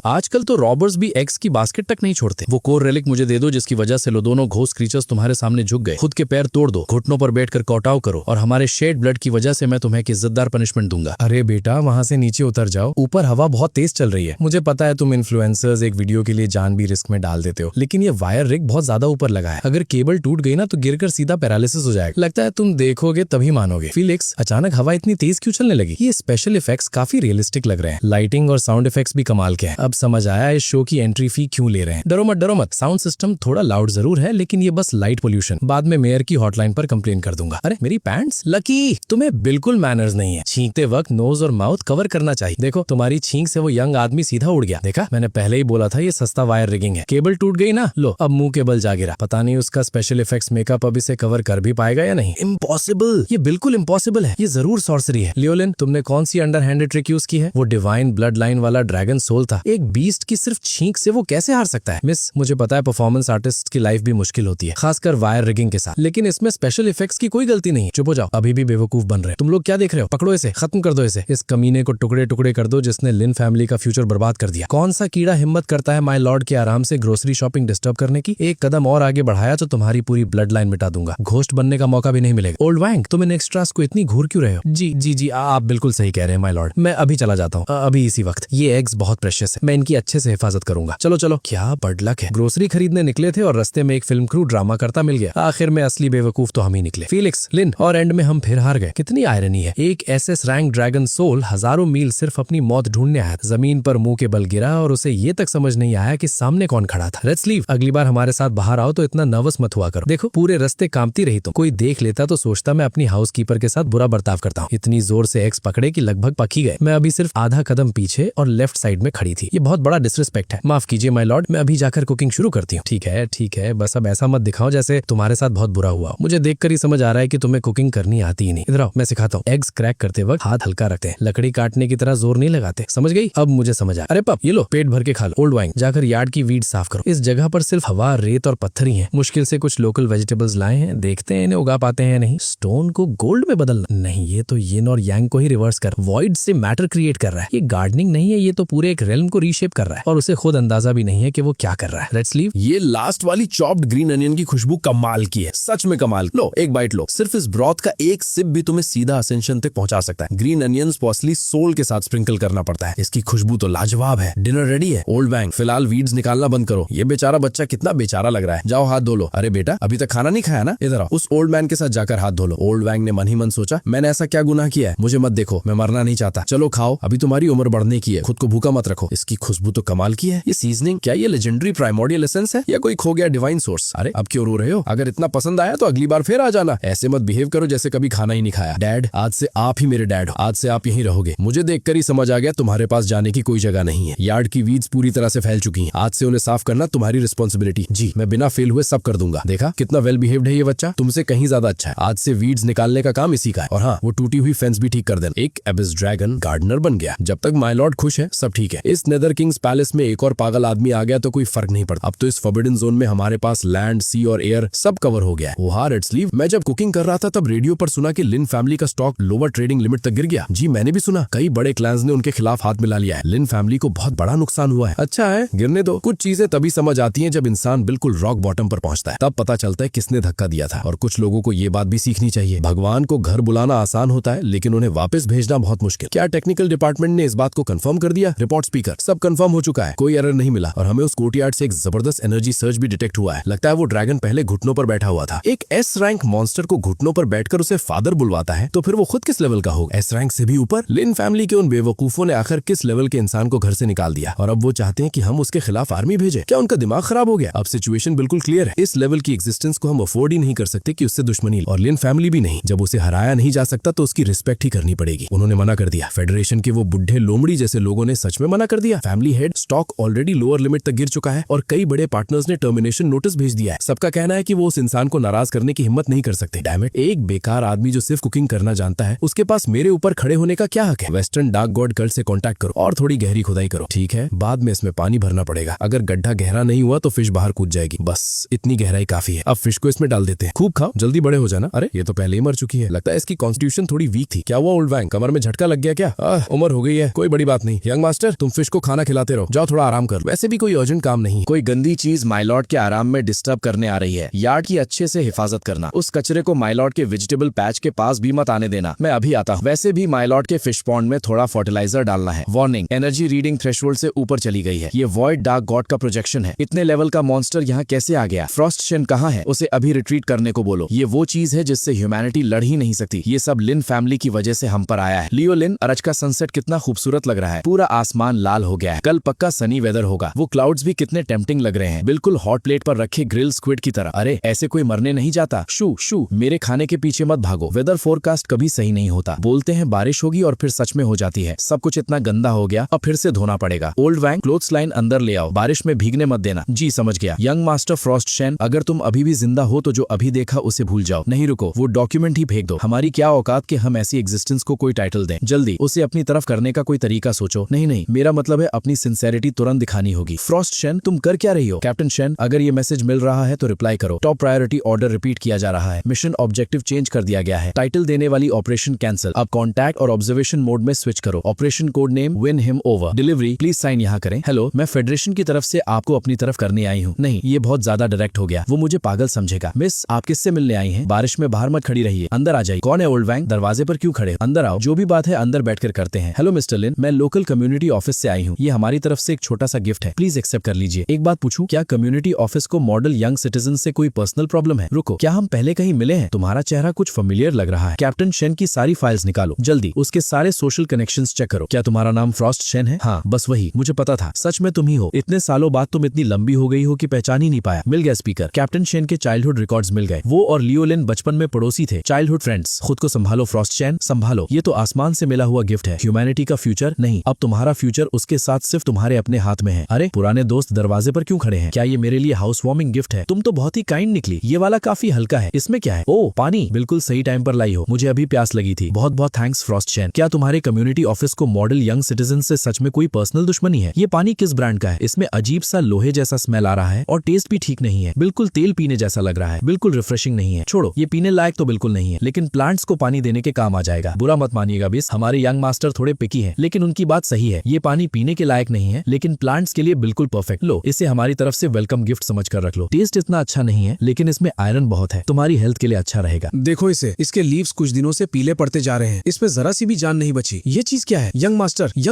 आजकल तो रॉबर्स भी एग्स की बास्केट तक नहीं छोड़ते। वो कोर रेलिक मुझे दे दो जिसकी वजह से लो दोनों घोस्ट क्रीचर्स तुम्हारे सामने झुक गए। खुद के पैर तोड़ दो, घुटनों पर बैठकर कौटाव करो और हमारे शेड ब्लड की वजह से मैं तुम्हें एक इज्जतदार पनिशमेंट दूंगा। अरे बेटा, वहाँ से नीचे उतर जाओ, ऊपर हवा बहुत तेज चल रही है। मुझे पता है तुम इन्फ्लुएंसर्स एक वीडियो के लिए जान भी रिस्क में डाल देते हो, लेकिन ये वायर रिग बहुत ज्यादा ऊपर लगा है। अगर केबल टूट गई ना तो गिरकर सीधा पैरालिसिस हो जाएगा। लगता है तुम देखोगे तभी मानोगे। फिलिक्स, अचानक हवा इतनी तेज क्यों चलने लगी? ये स्पेशल इफेक्ट्स काफी रियलिस्टिक लग रहे हैं। लाइटिंग और साउंड इफेक्ट्स भी कमाल के हैं। अब समझ आया इस शो की एंट्री फी क्यों ले रहे हैं। डरो मत, साउंड सिस्टम थोड़ा लाउड जरूर है, लेकिन ये बस लाइट पोल्यूशन। बाद में मेयर की हॉटलाइन पर कंप्लेन कर दूंगा। अरे मेरी पैंट्स। लकी, तुम्हें बिल्कुल मैनर्स नहीं है। छींकते वक्त नोज और माउथ कवर करना चाहिए। देखो तुम्हारी छींक से वो यंग आदमी सीधा उड़ गया। देखा, मैंने पहले ही बोला था ये सस्ता वायर रिगिंग है। केबल टूट गई ना, लो अब मुंह के बल जा गिरा। पता नहीं उसका स्पेशल इफेक्ट्स मेकअप अब इसे कवर कर भी पाएगा या नहीं। इम्पॉसिबल, ये बिल्कुल इम्पॉसिबल है। ये जरूर सॉर्सरी है। लियोलिन, तुमने कौन सी अंडर हैंडेड ट्रिक यूज की है? वो डिवाइन ब्लड लाइन वाला ड्रैगन सोल था। एक बीस्ट की सिर्फ छींक से वो कैसे हार सकता है? मिस, मुझे पता है परफॉर्मेंस आर्टिस्ट की लाइफ भी मुश्किल होती है, खासकर वायर रिगिंग के साथ, लेकिन इसमें स्पेशल इफेक्ट्स की कोई गलती नहीं है। चुप हो जाओ, अभी भी बेवकूफ बन रहे हो। तुम लोग क्या देख रहे हो? पकड़ो इसे, खत्म कर दो इसे। इस कमीने को टुकड़े टुकड़े कर दो जिसने लिन फैमिली का फ्यूचर बर्बाद कर दिया। कौन सा कीड़ा हिम्मत करता है माय लॉर्ड के आराम से ग्रोसरी शॉपिंग डिस्टर्ब करने की? एक कदम और आगे बढ़ाया तो तुम्हारी पूरी ब्लड लाइन मिटा दूंगा। घोस्ट बनने का मौका भी नहीं मिलेगा। ओल्ड वैंग, तुम इन एक्स्ट्रास को इतनी घूर क्यों रहे हो? जी, आप बिल्कुल सही कह रहे हैं माय लॉर्ड। मैं अभी चला जाता हूँ, अभी इसी वक्त। ये एग्स बहुत प्रेशियस है, मैं इनकी अच्छे से हिफाजत करूंगा। चलो चलो। क्या बडलक है, ग्रोसरी खरीदने निकले थे और रास्ते में एक फिल्म क्रू ड्रामा करता मिल गया। आखिर में असली बेवकूफ तो हम ही निकले। फिलिक्स, लिन, और एंड में हम फिर हार गए। कितनी आयरनी है। एक SS रैंक ड्रैगन सोल हजारों मील सिर्फ अपनी मौत ढूंढने आया, जमीन पर मुंह के बल गिरा और उसे ये तक समझ नहीं आया कि सामने कौन खड़ा था। लेट्स लीव, अगली बार हमारे साथ बाहर आओ तो इतना नर्वस मत हुआ करो। देखो पूरे रास्ते कांपती रही तुम। कोई देख लेता तो सोचता मैं अपनी हाउसकीपर के साथ बुरा बर्ताव करता हूँ। इतनी जोर से एक्स पकड़े कि लगभग पक ही गए। मैं अभी सिर्फ आधा कदम पीछे और लेफ्ट साइड में खड़ी थी। ये बहुत बड़ा डिसरिस्पेक्ट है। माफ कीजिए माय लॉर्ड, मैं अभी जाकर कुकिंग शुरू करती हूँ। ठीक है, बस अब ऐसा मत दिखाओ जैसे तुम्हारे साथ बहुत बुरा हुआ हो। मुझे देखकर ही समझ आ रहा है कि तुम्हें कुकिंग करनी आती ही नहीं। इधर आओ, मैं सिखाता हूँ। एग्स क्रैक करते वक्त हाथ हल्का रखते हैं, लकड़ी काटने की तरह जोर नहीं लगाते। समझ गई? अब मुझे समझ आया। अरे पप, ये लो, पेट भर के खा लो। ओल्ड वाइन, जाकर यार्ड की वीड साफ करो। इस जगह पर सिर्फ हवा, रेत और पत्थर ही है। मुश्किल से कुछ लोकल वेजिटेबल्स लाए हैं, देखते हैं इन्हें उगा पाते हैं या नहीं। स्टोन को गोल्ड में बदलना नहीं, ये तो यिन और यांग को ही रिवर्स कर वॉइड से मैटर क्रिएट कर रहा है। ये गार्डनिंग नहीं है, ये तो पूरे एक रेल्म को रीशेप कर रहा है और उसे खुद अंदाजा भी नहीं है कि वो क्या कर रहा है। Let's leave. ये लास्ट वाली चॉप्ड ग्रीन अनियन की खुशबू कमाल की है, सच में कमाल। लो एक बाइट लो। सिर्फ इस ब्रॉथ का एक सिप भी तुम्हें सीधा असेंशन तक पहुंचा सकता है। ग्रीन अनियंस पॉसली सोल के साथ स्प्रिंकल करना पड़ता है। इसकी खुशबू तो लाजवाब है। डिनर रेडी है। ओल्ड वैंग, फिलहाल वीड्स निकालना बंद करो। ये बेचारा बच्चा कितना बेचारा लग रहा है। जाओ हाथ धो लो। अरे बेटा, अभी तक खाना नहीं खाया ना? इधर आओ, उस ओल्ड मैन के साथ जाकर हाथ धो लो। ओल्ड वैंग ने मन ही मन सोचा, मैंने ऐसा क्या गुनाह किया है? मुझे मत देखो, मैं मरना नहीं चाहता। चलो खाओ, अभी तुम्हारी उम्र बढ़ने की है। खुद को भूखा मत रखो। इसकी खुशबू तो कमाल की है। ये सीजनिंग, क्या ये लेजेंडरी प्राइमोर्डियल एसेंस है या कोई खो गया डिवाइन सोर्स? अरे अब क्यों रो रहे हो? अगर इतना पसंद आया तो अगली बार फिर आ जाना। ऐसे मत बिहेव करो जैसे कभी खाना ही नहीं खाया। डैड, आज से आप ही मेरे डैड हो। आज से आप यहीं रहोगे। मुझे देखकर ही समझ आ गया तुम्हारे पास जाने की कोई जगह नहीं है। यार्ड की वीड्स पूरी तरह से फैल चुकी हैं। आज से उन्हें साफ करना तुम्हारी रिस्पॉन्सिबिलिटी। जी, मैं बिना फेल हुए सब कर दूंगा। देखा कितना वेल बिहेव्ड है ये बच्चा, तुमसे कहीं ज्यादा अच्छा है। आज से वीड्स निकालने का काम इसी का है। और हाँ, वो टूटी हुई फेंस भी ठीक कर देना। एक एबिस ड्रैगन गार्डनर बन गया। जब तक माय लॉर्ड खुश है सब ठीक है। इस नेदर किंग्स पैलेस में एक और पागल आदमी आ गया तो कोई फर्क नहीं पड़ता। अब तो इस फॉरबिडन जोन में हमारे पास लैंड, सी और एयर सब कवर हो गया है। वो हाँ, लेट्स लीव। मैं जब कुकिंग कर रहा था तब रेडियो पर सुना कि लिन फैमिली का स्टॉक लोअर ट्रेडिंग लिमिट तक गिर गया। जी मैंने भी सुना, कई बड़े क्लैंस ने उनके खिलाफ हाथ मिला लिया है। लिन फैमिली को बहुत बड़ा नुकसान हुआ है। अच्छा है, गिरने दो। कुछ चीजें तभी समझ आती हैं जब इंसान बिल्कुल रॉक बॉटम पर पहुंचता है, तब पता चलता है किसने धक्का दिया था। और कुछ लोगों को ये बात भी सीखनी चाहिए, भगवान को घर बुलाना आसान होता है लेकिन उन्हें वापस भेजना बहुत मुश्किल। क्या टेक्निकल डिपार्टमेंट ने इस बात को कंफर्म कर दिया? रिपोर्ट स्पीकर, सब कंफर्म हो चुका है, कोई एरर नहीं मिला और हमें उस कोर्टयार्ड से एक जबरदस्त एनर्जी सर्च भी डिटेक्ट हुआ है। लगता है वो ड्रैगन पहले घुटनों पर बैठा हुआ था। एक S रैंक मॉन्स्टर को घुटनों पर बैठकर उसे फादर बुलवाता है तो फिर वो खुद किस लेवल का होगा? S रैंक से भी ऊपर। लिन फैमिली के उन बेवकूफों ने आखिर किस लेवल के इंसान को घर से निकाल दिया और अब वो चाहते हैं कि हम उसके खिलाफ आर्मी भेजें? क्या उनका दिमाग खराब हो गया? अब सिचुएशन बिल्कुल क्लियर है। इस लेवल की एग्जिस्टेंस को हम अफोर्ड ही नहीं कर सकते कि उससे दुश्मनी, और लिन फैमिली भी नहीं। जब उसे हराया नहीं जा सकता तो उसकी रिस्पेक्ट ही करनी पड़ेगी। उन्होंने मना कर दिया। फेडरेशन के वो बुढ़े लोमड़ी जैसे लोगों ने सच में मना कर दिया। Family head, stock already lower limit तक गिर चुका है और कई बड़े पार्टनर्स ने टर्मिनेशन नोटिस भेज दिया है। सबका कहना है कि वो उस इंसान को नाराज करने की हिम्मत नहीं कर सकते। डैम इट, एक बेकार आदमी जो सिर्फ कुकिंग करना जानता है, उसके पास मेरे ऊपर खड़े होने का क्या हक है? वेस्टर्न डार्क गॉड कल्ट से कांटेक्ट करो और थोड़ी गहरी खुदाई करो। ठीक है, बाद में इसमें पानी भरना पड़ेगा। अगर गड्ढा गहरा नहीं हुआ तो फिश बाहर कूद जाएगी। बस इतनी गहराई काफी है। अब फिश को इसमें डाल देते हैं। खूब खाओ, जल्दी बड़े हो जाना। अरे ये तो पहले ही मर चुकी है। लगता है इसकी कॉन्स्टिट्यूशन थोड़ी वीक थी। क्या हुआ ओल्ड वैंग, कमर में झटका लग गया क्या? उम्र हो गई है, कोई बड़ी बात नहीं। यंग मास्टर, तुम फिश को खाना खिलाते रहो, जाओ थोड़ा आराम कर। वैसे भी कोई अर्जेंट काम नहीं। कोई गंदी चीज माइलॉर्ड के आराम में डिस्टर्ब करने आ रही है। यार्ड की अच्छे से हिफाजत करना। उस कचरे को माइलॉर्ड के वेजिटेबल पैच के पास भी मत आने देना। मैं अभी आता हूँ। वैसे भी माइलॉर्ड के फिश पॉन्ड में थोड़ा फर्टिलाइजर डालना है। वार्निंग, एनर्जी रीडिंग थ्रेशोल्ड से ऊपर चली गई है। ये वॉइड डार्क गॉड का प्रोजेक्शन है। इतने लेवल का मॉन्स्टर यहाँ कैसे आ गया? फ्रॉस्टशन कहाँ है? उसे अभी रिट्रीट करने को बोलो। ये वो चीज है जिससे ह्यूमैनिटी लड़ ही नहीं सकती। ये सब लिन फैमिली की वजह से हम पर आया है। लियो लिन, अरज का सनसेट कितना खूबसूरत लग रहा है। पूरा आसमान लाल हो गया है। कल पक्का सनी वेदर होगा। वो क्लाउड्स भी कितने टेम्पटिंग लग रहे हैं, बिल्कुल हॉट प्लेट पर रखे ग्रिल स्क्विड की तरह। अरे ऐसे कोई मरने नहीं जाता। शू शू, मेरे खाने के पीछे मत भागो। वेदर फोरकास्ट कभी सही नहीं होता। बोलते हैं बारिश होगी और फिर सच में हो जाती है। सब कुछ इतना गंदा हो गया, अब फिर से धोना पड़ेगा। ओल्ड वैंग, क्लोथ्स लाइन अंदर ले आओ, बारिश में भीगने मत देना। जी समझ गया। यंग मास्टर फ्रॉस्टशन, अगर तुम अभी भी जिंदा हो तो जो अभी देखा उसे भूल जाओ। नहीं रुको, वो डॉक्यूमेंट ही फेंक दो। हमारी क्या औकात कि हम ऐसी एग्जिस्टेंस को कोई टाइटल दें। जल्दी उसे अपनी तरफ करने का कोई तरीका सोचो। नहीं, मेरा मतलब है अपनी सिंसेरिटी तुरंत दिखानी होगी। फ्रॉस्टशन, तुम कर क्या रही हो? कैप्टन शन, अगर ये मैसेज मिल रहा है तो रिप्लाई करो। टॉप प्रायोरिटी ऑर्डर रिपीट किया जा रहा है। मिशन ऑब्जेक्टिव चेंज कर दिया गया है। टाइटल देने वाली ऑपरेशन कैंसिल। अब कॉन्टैक्ट और ऑब्जर्वेशन मोड में स्विच करो। Operation code name win him over. Delivery please sign यहाँ करें। हेलो, मैं फेडरेशन की तरफ से आपको अपनी तरफ करने आई हूँ। नहीं, ये बहुत ज्यादा डायरेक्ट हो गया, वो मुझे पागल समझेगा। मिस, आप किससे मिलने आई हैं? बारिश में बाहर मत खड़ी रहिए, अंदर आ जाइए। कौन है ओल्ड वैंग? दरवाजे पर क्यों खड़े? अंदर आओ, जो भी बात है अंदर बैठकर करते हैं। हेलो मिस्टर लिन, मैं लोकल कम्युनिटी ऑफिस से आई हूँ। ये हमारी तरफ से एक छोटा सा गिफ्ट है, प्लीज एक्सेप्ट कर लीजिए। एक बात पूछूं, क्या कम्युनिटी ऑफिस को मॉडल यंग सिटीजन से कोई पर्सनल प्रॉब्लम है? रुको, क्या हम पहले कहीं मिले हैं? तुम्हारा चेहरा कुछ फेमिलियर लग रहा है। कैप्टन शेन की सारी फाइल्स निकालो जल्दी, उसके सारे सोशल कनेक्शंस चेक करो। क्या तुम्हारा नाम फ्रॉस्ट शेन है? हाँ बस वही, मुझे पता था, सच में तुम ही हो। इतने सालों बाद तुम इतनी लंबी हो गई हो कि पहचान ही नहीं पाया। मिल गया स्पीकर। कैप्टन शेन के चाइल्डहुड रिकॉर्ड्स मिल गए। वो और लियो लिन बचपन में पड़ोसी थे, चाइल्डहुड फ्रेंड्स। खुद को संभालो फ्रॉस्ट शेन, संभालो। ये तो आसमान से मिला हुआ गिफ्ट है, ह्यूमैनिटी का फ्यूचर नहीं। अब तुम्हारा फ्यूचर उसके साथ सिर्फ तुम्हारे अपने हाथ में है। अरे पुराने दोस्त दरवाजे पर क्यों खड़े हैं? क्या ये मेरे लिए हाउस वार्मिंग गिफ्ट है? तुम तो बहुत ही काइंड निकली। ये वाला काफी हल्का है, इसमें क्या है? ओ पानी, बिल्कुल सही टाइम पर लाई हो, मुझे अभी प्यास लगी थी। बहुत बहुत थैंक्स फ्रॉस्ट शेन। क्या तुम्हारे कम्युनिटी ऑफिस को मॉडल यंग सिटीजन से सच में कोई पर्सनल दुश्मनी है? ये पानी किस ब्रांड का है? इसमें अजीब सा लोहे जैसा स्मेल आ रहा है और टेस्ट भी ठीक नहीं है, बिल्कुल तेल पीने जैसा लग रहा है, बिल्कुल रिफ्रेशिंग नहीं है। छोड़ो, ये पीने लायक तो बिल्कुल नहीं है, लेकिन प्लांट्स को पानी देने के काम आ जाएगा। बुरा मत मानिएगा बिस, हमारे यंग मास्टर थोड़े पिकी हैं, लेकिन उनकी बात सही है। ये पानी पीने के लायक नहीं है, लेकिन प्लांट्स के लिए बिल्कुल परफेक्ट। लो, इसे हमारी तरफ से वेलकम गिफ्ट समझ कर रख लो। टेस्ट इतना अच्छा नहीं है, लेकिन इसमें आयरन बहुत है, तुम्हारी हेल्थ के लिए अच्छा रहेगा। देखो इसे, इसके लीव्स कुछ दिनों से पीले पड़ते जा रहे हैं, इसमें जरा सी भी जान नहीं बची। ये चीज क्या है? यंग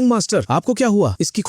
मास्टर आपको क्या हुआ? इसकी